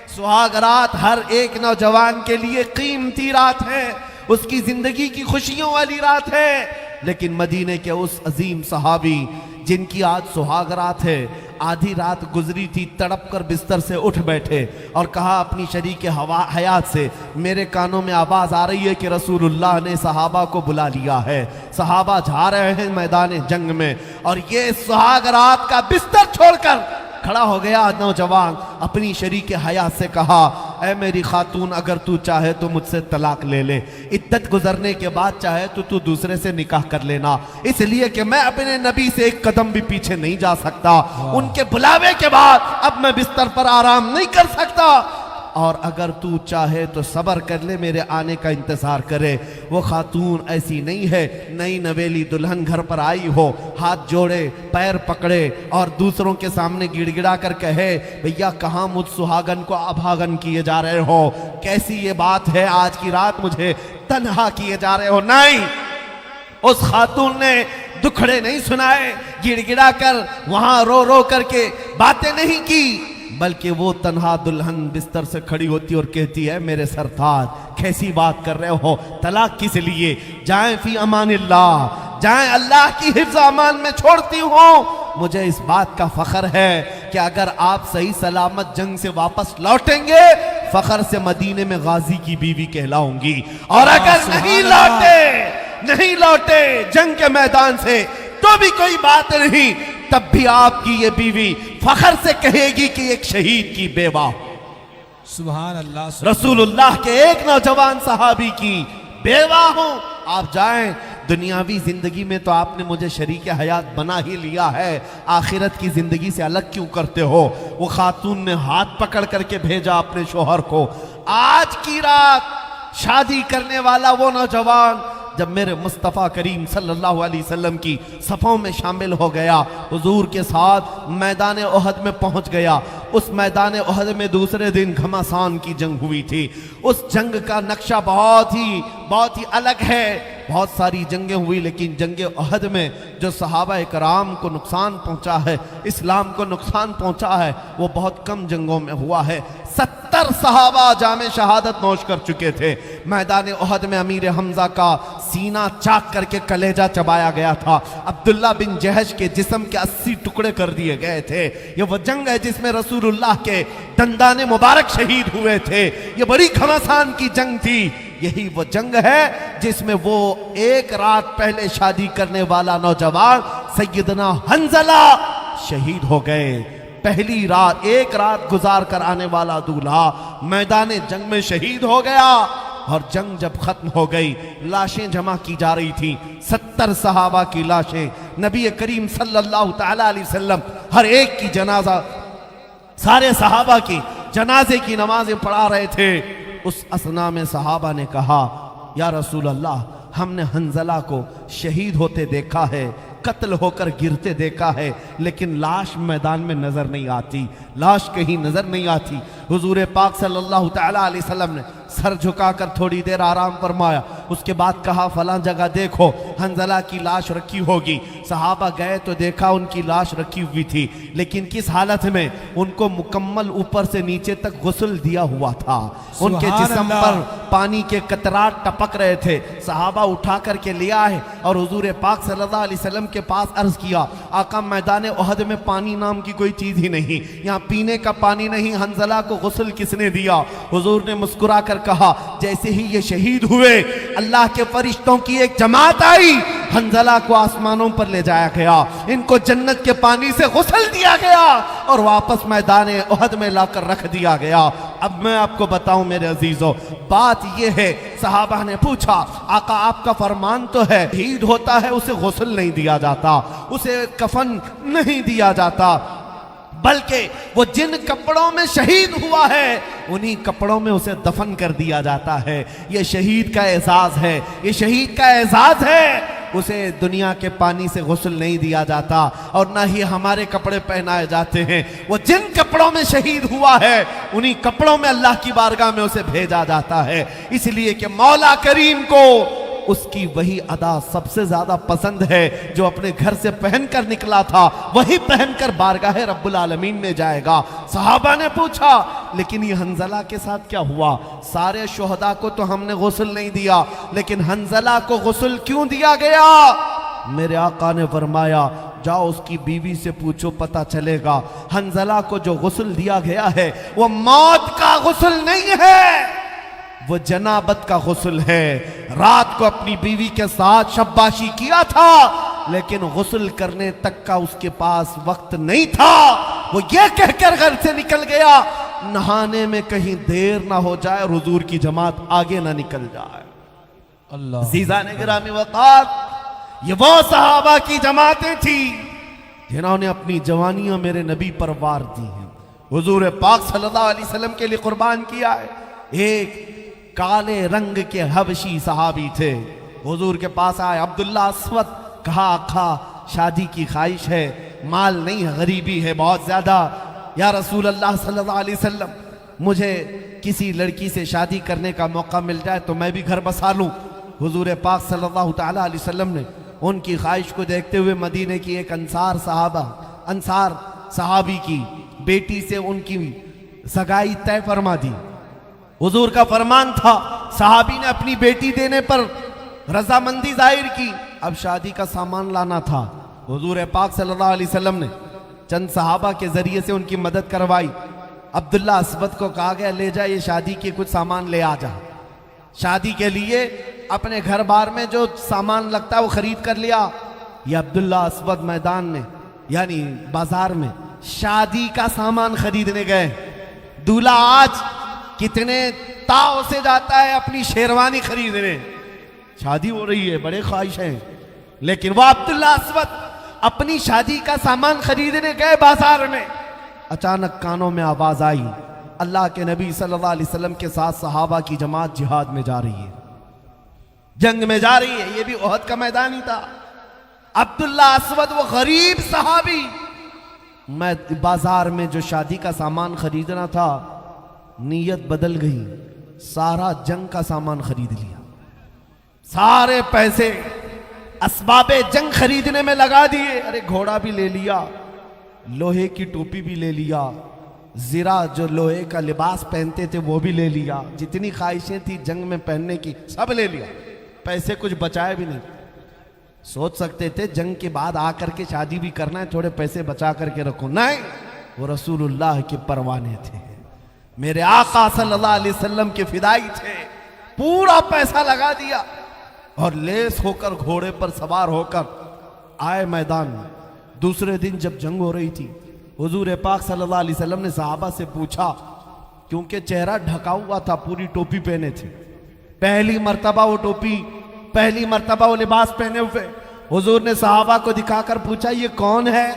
सुहाग रात हर एक नौजवान के लिए कीमती रात है, उसकी जिंदगी की खुशियों वाली रात है। लेकिन मदीने के उस अजीम सहाबी जिनकी आज सुहाग रात है, आधी रात गुजरी थी, तड़प कर बिस्तर से उठ बैठे और कहा अपनी शरीक हयात से, मेरे कानों में आवाज़ आ रही है कि रसूलुल्लाह ने सहाबा को बुला लिया है, सहाबा जा रहे हैं मैदान जंग में। और ये सुहाग रात का बिस्तर छोड़कर खड़ा हो गया नौजवान, अपनी शरीक हयात से कहा, ऐ मेरी खातून, अगर तू चाहे तो मुझसे तलाक ले ले। इद्दत गुजरने के बाद चाहे तो तू दूसरे से निकाह कर लेना, इसलिए कि मैं अपने नबी से एक कदम भी पीछे नहीं जा सकता। उनके बुलावे के बाद अब मैं बिस्तर पर आराम नहीं कर सकता। और अगर तू चाहे तो सब्र कर ले, मेरे आने का इंतजार करे। वो खातून ऐसी नहीं है, नई नवेली दुल्हन घर पर आई हो, हाथ जोड़े, पैर पकड़े और दूसरों के सामने गिड़गिड़ा कर कहे, भैया कहाँ मुझ सुहागन को अभागन किए जा रहे हो, कैसी ये बात है, आज की रात मुझे तन्हा किए जा रहे हो। नहीं, उस खातून ने दुखड़े नहीं सुनाए, गिड़गिड़ा कर वहां रो रो करके बातें नहीं की, बल्कि वो तन्हा दुल्हन बिस्तर से खड़ी होती और कहती है, मेरे सरताज कैसी बात कर रहे हो, तलाक किस लिए? जाएं फी अमानिल्लाह, जाएं अल्लाह की हिफ्ज़ अमान में छोड़ती हूँ। मुझे इस बात का फख्र है कि अगर आप सही सलामत जंग से वापस लौटेंगे, फख्र से मदीने में गाजी की बीवी कहलाऊंगी। और अगर नहीं लौटे जंग के मैदान से तो भी कोई बात नहीं, तब भी आपकी ये बीवी फख्र से कहेगी कि एक शहीद की बेवा। सुभान अल्लाह। रसूलुल्लाह के एक नौजवान सहाबी की बेवा हूं। आप जाएं, दुनियावी जिंदगी में तो आपने मुझे शरीक हयात बना ही लिया है, आखिरत की जिंदगी से अलग क्यों करते हो? वो खातून ने हाथ पकड़ करके भेजा अपने शोहर को। आज की रात शादी करने वाला वो नौजवान जब मेरे मुस्तफ़ा करीम सल्लल्लाहु अलैहि वसल्लम की सफ़ों में शामिल हो गया, हुजूर के साथ मैदान ओहद में पहुंच गया। उस मैदान ओहद में दूसरे दिन घमासान की जंग हुई थी। उस जंग का नक्शा बहुत ही अलग है। बहुत सारी जंगें हुई, लेकिन जंग ओहद में जो सहाबा इकराम को नुकसान पहुंचा है, इस्लाम को नुकसान पहुंचा है, वो बहुत कम जंगों में हुआ है। 70 70 सहाबा जामे शहादत नोश कर चुके थे। मैदान उहद में अमीर हमजा का सीना चाक करके कलेजा चबाया गया था। अब्दुल्ला बिन जहश के जिस्म के 80 टुकड़े कर दिए गए थे। ये वो जंग है जिसमें रसूलुल्लाह के दंदाने मुबारक शहीद हुए थे। ये बड़ी घमासान की जंग थी। यही वो जंग है जिसमें वो एक रात पहले शादी करने वाला नौजवान सैयदना हंजला शहीद हो गए। पहली रात, एक रात गुजार कर आने वाला दूल्हा मैदान जंग में शहीद हो गया। और जंग जब खत्म हो गई, लाशें जमा की जा रही थी। 70 सहाबा की लाशें, नबी करीम सल्लल्लाहु तआला अलैहि वसल्लम हर एक की जनाजा, सारे सहाबा की जनाजे की नमाजें पढ़ा रहे थे। उस असना में सहाबा ने कहा, या रसूल अल्लाह, हमने हंजला को शहीद होते देखा है, कत्ल होकर गिरते देखा है, लेकिन लाश मैदान में नजर नहीं आती, लाश कहीं नजर नहीं आती। हुजूर पाक सल्लल्लाहु तआला अलैहि वसल्लम ने सर झुकाकर थोड़ी देर आराम फरमाया। उसके बाद कहा, फलां जगह देखो, हंजला की लाश रखी होगी। सहाबा गए तो देखा उनकी लाश रखी हुई थी, लेकिन किस हालत में? उनको मुकम्मल ऊपर से नीचे तक गुस्ल दिया हुआ था। उनके जिस्म पर पानी के कतरात टपक रहे थे। सहाबा उठा करके ले आए और हुजूर पाक सल्लल्लाहु अलैहि वसल्लम के पास अर्ज किया, आका मैदान उहद में पानी नाम की कोई चीज ही नहीं, यहाँ पीने का पानी नहीं, हंजला को गुस्ल किसने दिया? हुजूर ने मुस्कुरा कर कहा, जैसे ही ये शहीद हुए अल्लाह के फरिश्तों की एक जमात आई, हंजला को आसमानों पर ले जाया गया, इनको जन्नत के पानी से गुस्ल दिया गया और वापस मैदान उहद में लाकर रख दिया गया। अब मैं आपको बताऊं मेरे अजीजों, बात यह है, सहाबा ने पूछा, आका आपका फरमान तो है शहीद होता है उसे गुस्ल नहीं दिया जाता, उसे कफन नहीं दिया जाता, बल्कि वो जिन कपड़ों में शहीद हुआ है उन्हीं कपड़ों में उसे दफन कर दिया जाता है। ये शहीद का एजाज है, ये शहीद का एजाज है। उसे दुनिया के पानी से गुस्ल नहीं दिया जाता और ना ही हमारे कपड़े पहनाए जाते हैं। वो जिन कपड़ों में शहीद हुआ है उन्हीं कपड़ों में अल्लाह की बारगाह में उसे भेजा जाता है, इसलिए कि मौला करीम को उसकी वही अदा सबसे ज्यादा पसंद है जो अपने घर से पहनकर निकला था, वही पहनकर बारगाह रब्बुल आलमीन में जाएगा। सहाबा ने पूछा, लेकिन ये हंजला के साथ क्या हुआ? सारे शुहदा को तो हमने गुस्ल नहीं दिया, लेकिन हंजला को गुस्ल क्यों दिया गया? मेरे आका ने फरमाया, जाओ उसकी बीवी से पूछो, पता चलेगा। हंजला को जो गुस्ल दिया गया है वो मौत का गुस्ल नहीं है, वो जनाबत का गुस्ल है। रात को अपनी बीवी के साथ शब्बाशी किया था, लेकिन गुस्ल करने तक का उसके पास वक्त नहीं था। वो ये कहकर घर से निकल गया, नहाने में कहीं देर ना हो जाए और हुजूर की जमात आगे ना निकल जाए। अल्लाह जीज़ान गिरामी वक़ार, ये वो सहाबा की जमातें थी जिन्होंने अपनी जवानियां मेरे नबी पर वार दी हैं, हुजूर पाक सल्लल्लाहु अलैहि वसल्लम के लिए कुर्बान किया है। एक काले रंग के हबशी सहाबी थे, हुजूर के पास आए, अब्दुल्ला अस्वद, कहा आका शादी की ख्वाहिश है, माल नहीं है, गरीबी है बहुत ज्यादा, या रसूल अल्लाह सल्लल्लाहु अलैहि वसल्लम मुझे किसी लड़की से शादी करने का मौका मिल जाए तो मैं भी घर बसा लूं। हुजूर पाक सल्लल्लाहु तआला अलैहि वसल्लम ने उनकी ख्वाहिश को देखते हुए मदीने की एक अंसार सहाबी की बेटी से उनकी सगाई तय फरमा दी। हुजूर का फरमान था, सहाबी ने अपनी बेटी देने पर रजामंदी जाहिर की। अब शादी का सामान लाना था, हुजूर पाक सल्लल्लाहु अलैहि वसल्लम ने चंद सहाबा के जरिए से उनकी मदद करवाई। अब्दुल्ला अस्वद को कहा गया, ले जा, ये शादी के कुछ सामान ले आ जा। शादी के लिए अपने घर बार में जो सामान लगता है वो खरीद कर लिया। ये अब्दुल्ला अस्वद मैदान में यानी बाजार में शादी का सामान खरीदने गए। दूल्हा आज कितने ताव से जाता है अपनी शेरवानी खरीदने, शादी हो रही है, बड़े ख्वाहिश हैं, लेकिन वह अब्दुल्ला अस्वद अपनी शादी का सामान खरीदने गए बाजार में। अचानक कानों में आवाज आई, अल्लाह के नबी सल्लल्लाहु अलैहि वसल्लम के साथ सहाबा की जमात जिहाद में जा रही है, जंग में जा रही है। ये भी उहद का मैदान ही था। अब्दुल्ला अस्वद वो गरीब सहाबी, मैं बाजार में जो शादी का सामान खरीदना था, नीयत बदल गई, सारा जंग का सामान खरीद लिया, सारे पैसे असबाबे जंग खरीदने में लगा दिए। अरे घोड़ा भी ले लिया, लोहे की टोपी भी ले लिया, ज़रा जो लोहे का लिबास पहनते थे वो भी ले लिया, जितनी ख्वाहिशें थी जंग में पहनने की सब ले लिया, पैसे कुछ बचाए भी नहीं। सोच सकते थे जंग के बाद आकर के शादी भी करना है, थोड़े पैसे बचा करके रखो, नहीं, वो रसूलुल्लाह के परवाने थे, मेरे आका सल्लल्लाहु अलैहि वसल्लम के फिदाई थे। पूरा पैसा लगा दिया और लेस होकर घोड़े पर सवार होकर आए मैदान में। दूसरे दिन जब जंग हो रही थी, हुजूर पाक सल्लल्लाहु अलैहि वसल्लम ने सहाबा से पूछा, क्योंकि चेहरा ढका हुआ था, पूरी टोपी पहने थे, पहली मर्तबा वो टोपी, पहली मर्तबा वो लिबास पहने हुए। हुजूर ने सहाबा को दिखाकर पूछा, ये कौन है,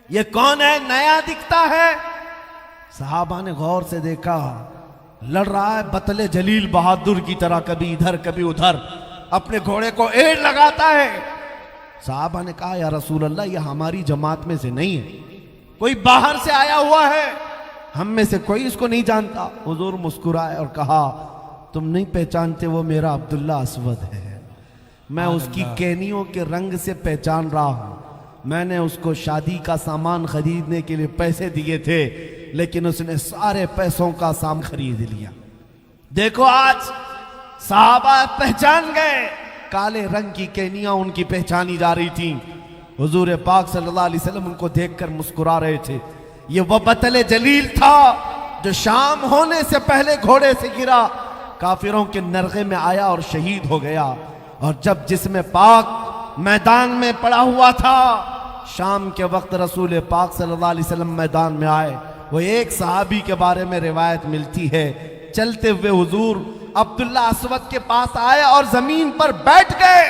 ये कौन है, नया दिखता है। सहाबा ने गौर से देखा, लड़ रहा है बतले जलील बहादुर की तरह, कभी इधर कभी उधर, अपने घोड़े को एड़ लगाता है। सहाबा ने कहा, या रसूल अल्लाह, ये हमारी जमात में से नहीं है, कोई बाहर से आया हुआ है, हम में से कोई इसको नहीं जानता। हुजूर मुस्कुराए और कहा, तुम नहीं पहचानते, वो मेरा अब्दुल्ला असवद है, मैं उसकी कैनियों के रंग से पहचान रहा हूं। मैंने उसको शादी का सामान खरीदने के लिए पैसे दिए थे, लेकिन उसने सारे पैसों का सामान खरीद लिया। देखो आज सहाबा पहचान गए, काले रंग की कैनियां उनकी पहचानी जा रही थी। हुजूर पाक सल्लल्लाहु अलैहि वसल्लम उनको देखकर मुस्कुरा रहे थे। ये वो बतले जलील था जो शाम होने से पहले घोड़े से गिरा, काफिरों के नरगे में आया और शहीद हो गया। और जब जिस्म पाक मैदान में पड़ा हुआ था, शाम के वक्त रसूल पाक सल्लल्लाहु अलैहि वसल्लम मैदान में आए। वो एक सहाबी के बारे में रिवायत मिलती है, चलते हुए हुजूर अब्दुल्ला असवद के पास आए और जमीन पर बैठ गए,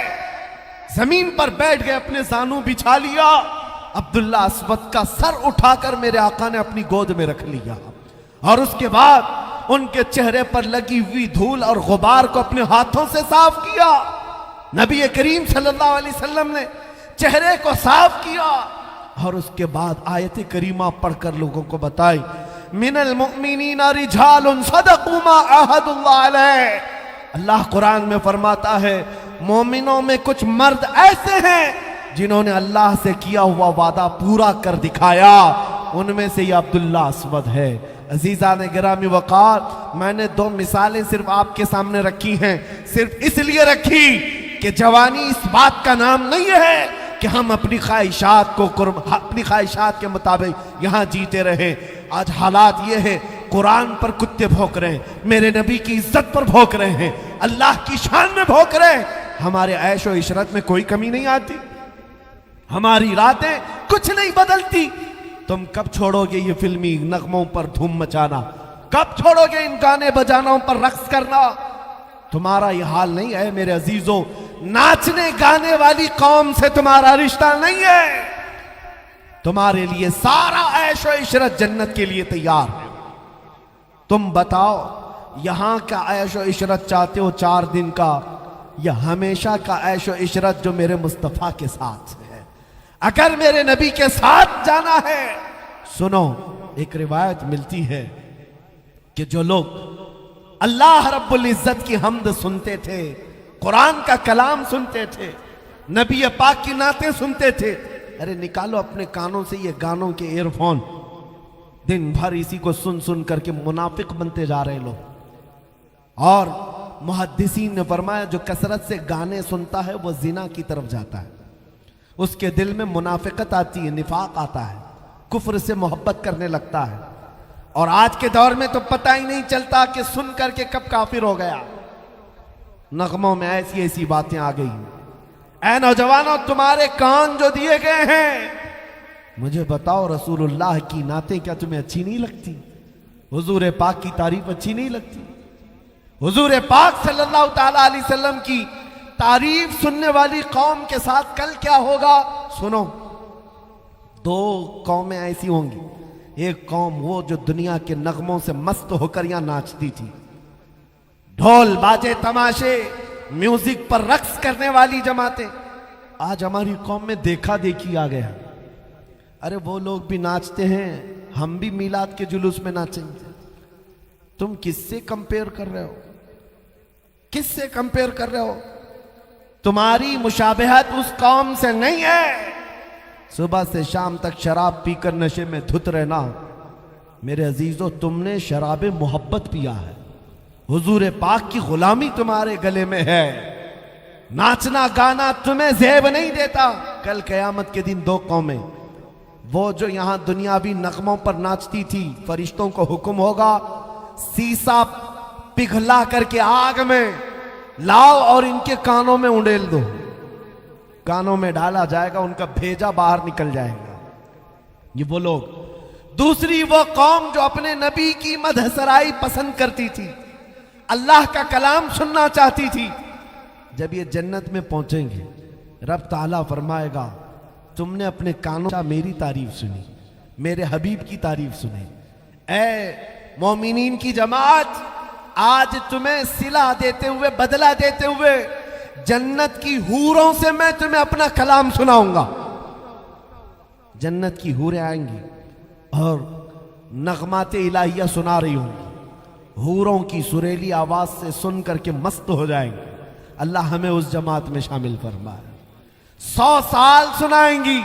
जमीन पर बैठ गए, अपने जानू बिछा लिया। अब्दुल्ला असवद का सर उठाकर मेरे आका ने अपनी गोद में रख लिया और उसके बाद उनके चेहरे पर लगी हुई धूल और गुबार को अपने हाथों से साफ किया। नबी करीम सल्लल्लाहु अलैहि वसल्लम ने चेहरे को साफ किया और उसके बाद आयत करीमा पढ़कर लोगों को बताई, मिनल मुमिनीना रिजालुन सदक़ू मा अहदुल्लाह अलैह। अल्लाह कुरान में फरमाता है, मोमिनों में कुछ मर्द ऐसे हैं जिन्होंने अल्लाह से किया हुआ वादा पूरा कर दिखाया, उनमें से ये अब्दुल्ला असवद है। अजीजा ने गिरामी वकार, मैंने दो मिसालें सिर्फ आपके सामने रखी हैं, सिर्फ इसलिए रखी कि जवानी इस बात का नाम नहीं है कि हम अपनी ख्वाहिशात को अपनी ख्वाहिशात के मुताबिक यहाँ जीते रहे। आज हालात ये है, कुरान पर कुत्ते भौंक रहे हैं, मेरे नबी की इज्जत पर भौंक रहे हैं, अल्लाह की शान में भौंक रहे हैं। हमारे ऐशो इशरत में कोई कमी नहीं आती, हमारी रातें कुछ नहीं बदलती। तुम कब छोड़ोगे ये फिल्मी नगमों पर धूम मचाना, कब छोड़ोगे इन गाने बजानों पर रक्स करना? तुम्हारा ये हाल नहीं है मेरे अजीजों, नाचने गाने वाली कौम से तुम्हारा रिश्ता नहीं है। तुम्हारे लिए सारा ऐशो इशरत जन्नत के लिए तैयार है। तुम बताओ, यहां का ऐशो इशरत चाहते हो 4 दिन का, या हमेशा का ऐशो इशरत जो मेरे मुस्तफा के साथ है? अगर मेरे नबी के साथ जाना है, सुनो, एक रिवायत मिलती है कि जो लोग अल्लाह रब्बुल इज्जत की हम्द सुनते थे, कुरान का कलाम सुनते थे, नबी पाक की नातें सुनते थे, अरे निकालो अपने कानों से ये गानों के ईयरफोन, दिन भर इसी को सुन सुन करके मुनाफिक बनते जा रहे लोग। और मुहद्दिसीन ने फरमाया, जो कसरत से गाने सुनता है वो जिना की तरफ जाता है, उसके दिल में मुनाफिकत आती है, निफाक आता है, कुफ्र से मोहब्बत करने लगता है। और आज के दौर में तो पता ही नहीं चलता कि सुन करके कब काफिर हो गया। नगमों में ऐसी ऐसी बातें आ गई। ऐ नौजवानों, तुम्हारे कान जो दिए गए हैं, मुझे बताओ, रसूलुल्लाह की नातें क्या तुम्हें अच्छी नहीं लगती? हुजूर पाक की तारीफ अच्छी नहीं लगती? हुजूर पाक सल्लल्लाहु ताला अलैहि वसल्लम की तारीफ सुनने वाली कौम के साथ कल क्या होगा? सुनो, 2 कौमें ऐसी होंगी। एक कौम वो जो दुनिया के नगमों से मस्त होकर यहां नाचती थी, ढोल बाजे तमाशे म्यूजिक पर रक्स करने वाली जमातें। आज हमारी कौम में देखा देखी आ गया। अरे वो लोग भी नाचते हैं, हम भी मीलाद के जुलूस में नाचेंगे। तुम किससे कंपेयर कर रहे हो? किससे कंपेयर कर रहे हो? तुम्हारी मुशाबहत उस कौम से नहीं है। सुबह से शाम तक शराब पीकर नशे में धुत रहना, मेरे अजीजों, तुमने शराब मोहब्बत पिया है, हुजूर पाक की गुलामी तुम्हारे गले में है, नाचना गाना तुम्हें ज़ेब नहीं देता। कल क़यामत के दिन दो कौमें, वो जो यहां दुनियावी नगमों पर नाचती थी, फरिश्तों को हुक्म होगा सीसा पिघला करके आग में लाओ और इनके कानों में उंडेल दो। कानों में डाला जाएगा, उनका भेजा बाहर निकल जाएगा। ये वो लोग। दूसरी वो कौम जो अपने नबी की मदहसराई पसंद करती थी, अल्लाह का कलाम सुनना चाहती थी, जब ये जन्नत में पहुंचेंगे रब ताला फरमाएगा तुमने अपने कानों से मेरी तारीफ सुनी, मेरे हबीब की तारीफ सुनी। ए मोमिनीन की जमात, आज तुम्हें सिला देते हुए, बदला देते हुए जन्नत की हूरों से मैं तुम्हें अपना कलाम सुनाऊंगा। जन्नत की हूरें आएंगी और नगमाते इलाहिया सुना रही होंगी, हूरों की सुरीली आवाज से सुन करके मस्त हो जाएंगे। अल्लाह हमें उस जमात में शामिल फरमाए। 100 साल सुनाएंगी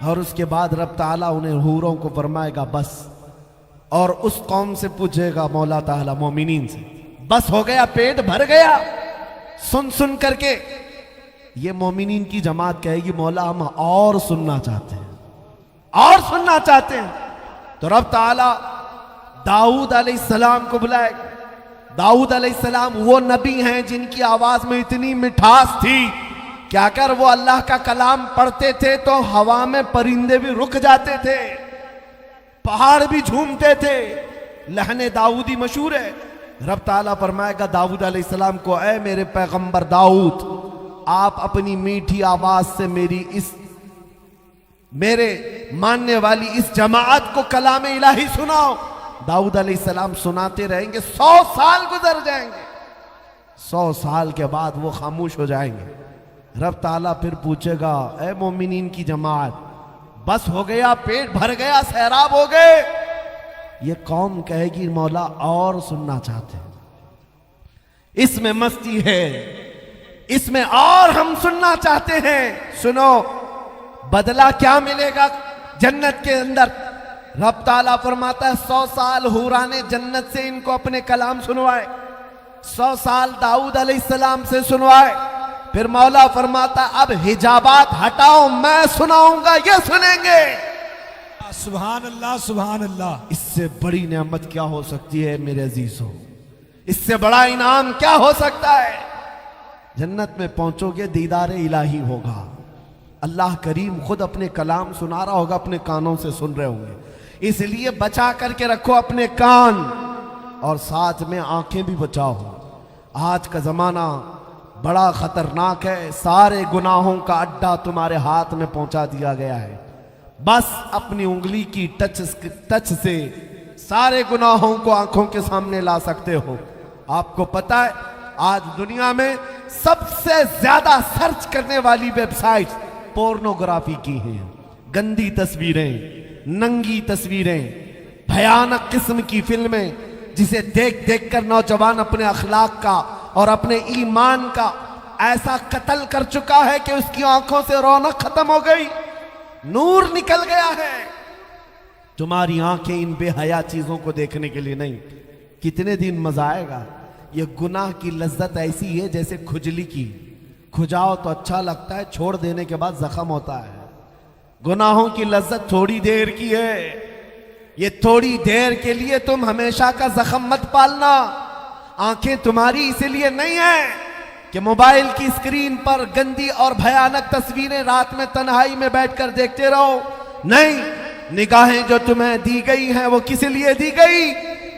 और उसके बाद रब ताला उन्हें हूरों को फरमाएगा बस, और उस कौम से पूछेगा मौला ताला मोमिनीन से, बस हो गया, पेट भर गया सुन सुन करके। ये मोमिनीन की जमात कहेगी मौला हम और सुनना चाहते हैं, और सुनना चाहते हैं। तो रब ताला दाऊद अलैहिस्सलाम को बुलाएगा। दाऊद अलैहिस्सलाम वो नबी हैं जिनकी आवाज में इतनी मिठास थी कि अगर वो अल्लाह का कलाम पढ़ते थे तो हवा में परिंदे भी रुक जाते थे, पहाड़ भी झूमते थे। लहने दाऊदी मशहूर है। रब ताला फरमाएगा दाऊद अलैहिस्सलाम को, ऐ मेरे पैगंबर दाऊद, आप अपनी मीठी आवाज से मेरे मानने वाली इस जमात को कलाम इलाही सुनाओ। दाऊद अलैहिस्सलाम सुनाते रहेंगे, 100 साल गुजर जाएंगे। 100 साल के बाद वो खामोश हो जाएंगे। रब ताला फिर पूछेगा, ऐ मोमिनीन की जमात, बस हो गया, पेट भर गया, सैराब हो गए? ये कौम कहेगी मौला और सुनना चाहते हैं, इसमें मस्ती है, इसमें और हम सुनना चाहते हैं। सुनो बदला क्या मिलेगा जन्नत के अंदर। रब ताला फरमाता है 100 साल हुराने जन्नत से इनको अपने कलाम सुनवाए, 100 साल दाऊद अलैहिस्सलाम से सुनवाए। फिर मौला फरमाता अब हिजाबात हटाओ, मैं सुनाऊंगा, ये सुनेंगे। सुभान अल्लाह, सुभान अल्लाह। इससे बड़ी नेमत क्या हो सकती है मेरे अजीजों, इससे बड़ा इनाम क्या हो सकता है। जन्नत में पहुंचोगे, दीदार इलाही होगा, अल्लाह करीम खुद अपने कलाम सुना रहा होगा, अपने कानों से सुन रहे होंगे। इसलिए बचा करके रखो अपने कान और साथ में आंखें भी बचाओ। आज का जमाना बड़ा खतरनाक है, सारे गुनाहों का अड्डा तुम्हारे हाथ में पहुंचा दिया गया है। बस अपनी उंगली की टच से सारे गुनाहों को आंखों के सामने ला सकते हो। आपको पता है आज दुनिया में सबसे ज्यादा सर्च करने वाली वेबसाइट पोर्नोग्राफी की हैं। गंदी तस्वीरें, नंगी तस्वीरें, भयानक किस्म की फिल्में, जिसे देख देख कर नौजवान अपने अखलाक का और अपने ईमान का ऐसा कत्ल कर चुका है कि उसकी आंखों से रौनक खत्म हो गई, नूर निकल गया है। तुम्हारी आंखें इन बेहया चीजों को देखने के लिए नहीं, कितने दिन मजा आएगा। ये गुनाह की लज्जत ऐसी है जैसे खुजली की, खुजाओ तो अच्छा लगता है, छोड़ देने के बाद जख्म होता है। गुनाहों की लज्जत थोड़ी देर की है, ये थोड़ी देर के लिए तुम हमेशा का जख्म मत पालना। आंखें तुम्हारी इसीलिए नहीं है कि मोबाइल की स्क्रीन पर गंदी और भयानक तस्वीरें रात में तन्हाई में बैठकर देखते रहो। नहीं, निगाहें जो तुम्हें दी गई हैं वो किस लिए दी गई?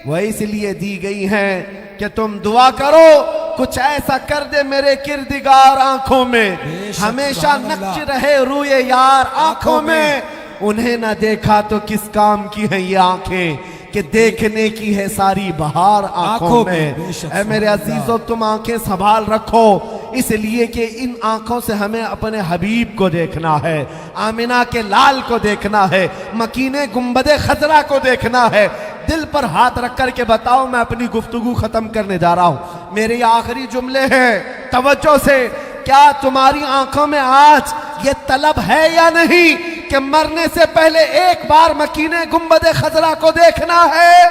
वह इसलिए दी गई हैं कि तुम दुआ करो कुछ ऐसा कर दे मेरे किरदिगार आंखों में, हमेशा नक्श रहे रूए यार आंखों में। उन्हें ना देखा तो किस काम की है ये आंखें कि देखने की है सारी बहार आंखों में। ऐ मेरे अजीजों, तुम आंखें संभाल रखो, इसलिए कि इन आंखों से हमें अपने हबीब को देखना है, आमिना के लाल को देखना है, मकीने गुंबदे खजरा को देखना है। दिल पर हाथ रख कर के बताओ, मैं अपनी गुफ्तगू खत्म करने जा रहा हूं। मेरे आखिरी जुमले हैं, तवज्जो से। क्या तुम्हारी आंखों में आज ये तलब है या नहीं कि मरने से पहले एक बार मकीने गुंबद खजरा को देखना है?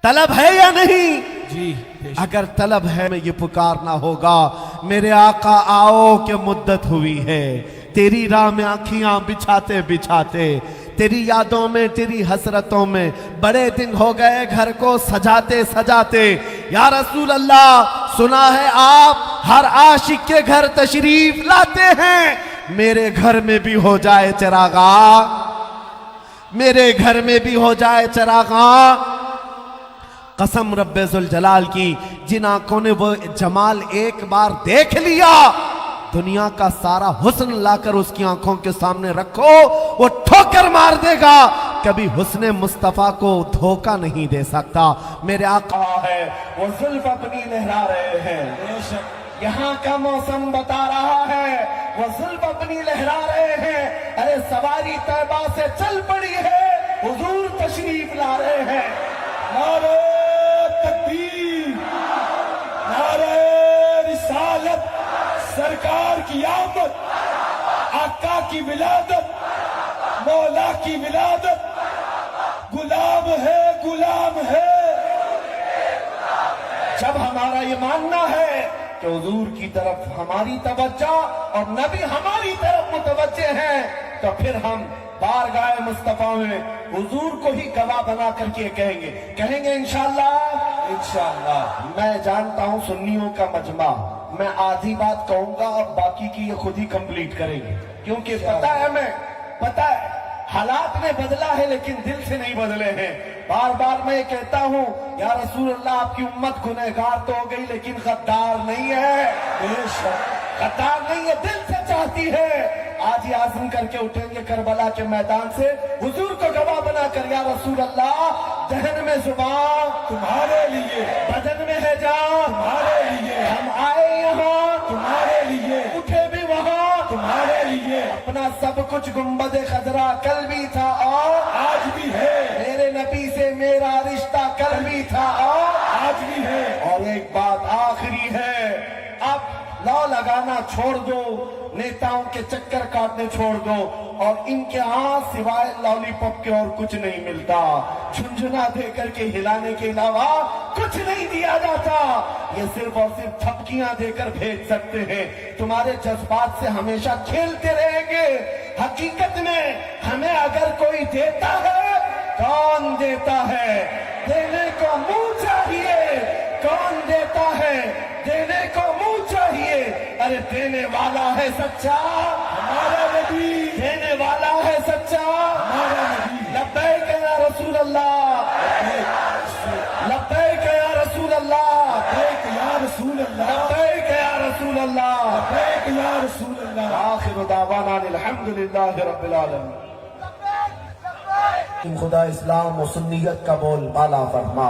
तलब है या नहीं? जी अगर तलब है में ये पुकारना होगा, मेरे आका आओ कि मुद्दत हुई है। तेरी राह में आँखियां बिछाते बिछाते, तेरी यादों में, तेरी हसरतों में बड़े दिन हो गए घर को सजाते सजाते। या रसूल अल्लाह, सुना है आप हर आशिक के घर तशरीफ लाते हैं। मेरे घर में भी हो जाए चिरागा, मेरे घर में भी हो जाए चिरागा। कसम रब्बे जुल जलाल की, जिन आंखों ने वो जमाल एक बार देख लिया, दुनिया का सारा हुस्न लाकर उसकी आंखों के सामने रखो, वो ठोकर मार देगा। कभी हुस्ने मुस्तफा को धोखा नहीं दे सकता। मेरे आका है, वो जुल्फ अपनी लहरा रहे हैं। यहाँ का मौसम बता रहा है, वो जुल्फ अपनी लहरा रहे हैं। अरे सवारी तैबा से चल पड़ी है, हुजूर तशरीफ ला रहे हैं। नारे तकबीर, नारे रिसालत, सरकार की आमद, आका की विलादत, मौला की विलादत। गुलाम है, गुलाम है। जब हमारा ये मानना है कि हुजूर की तरफ हमारी तवज्जो और नबी हमारी तरफ मुतवज्जे हैं, तो फिर हम बारगाह मुस्तफा में हुजूर को ही गवाह बना करके कहेंगे इंशाअल्लाह। इंशाअल्लाह। मैं जानता हूं सुन्नियों का मजमा, मैं आधी बात कहूंगा और बाकी की ये खुद ही कंप्लीट करेंगे, क्योंकि पता है हालात ने बदला है लेकिन दिल से नहीं बदले हैं। बार बार मैं कहता हूं, या रसूल अल्लाह, आपकी उम्मत गुनहगार तो हो गई लेकिन गद्दार नहीं है। गद्दार नहीं है, दिल से चाहती है। आज ही आज़म करके उठेंगे करबला के मैदान से, हुजूर को गवाह बनाकर, या रसूल अल्लाह, दहन में जुबान तुम्हारे लिए, बदन में है जान तुम्हारे लिए, हम आए यहाँ तुम्हारे लिए, उठे भी वहाँ तुम्हारे लिए। अपना सब कुछ गुंबद खजरा कल भी था और आज भी है, मेरे नबी से मेरा रिश्ता कल भी था और आज भी है। और एक बात आखिरी है, अब लौ लगाना छोड़ दो, नेताओं के चक्कर काटने छोड़ दो, और इनके यहाँ सिवाय लॉलीपॉप के और कुछ नहीं मिलता। झुंझुना दे करके हिलाने के अलावा कुछ नहीं दिया जाता। ये सिर्फ और सिर्फ थपकियां देकर भेज सकते हैं। तुम्हारे जज्बात से हमेशा खेलते रहेंगे। हकीकत में हमें अगर कोई देता है, कौन देता है? देने को मुंह चाहिए। कौन देता है? देने को मुंह चाहिए। अरे देने वाला है सच्चा हमारा नबी, देने वाला है सच्चा हमारा नबी। लब्बैक या रसूल अल्लाह, लब्बैक या रसूल अल्लाह, लब्बैक या रसूल अल्लाह, लब्बैक या रसूल अल्लाह, लब्बैक या रसूल अल्लाह। आखिर दावाना अल्हम्दुलिल्लाहि रब्बिल आलमीन। खुदा इस्लाम और सुन्नियत का बोल बाला फरमा।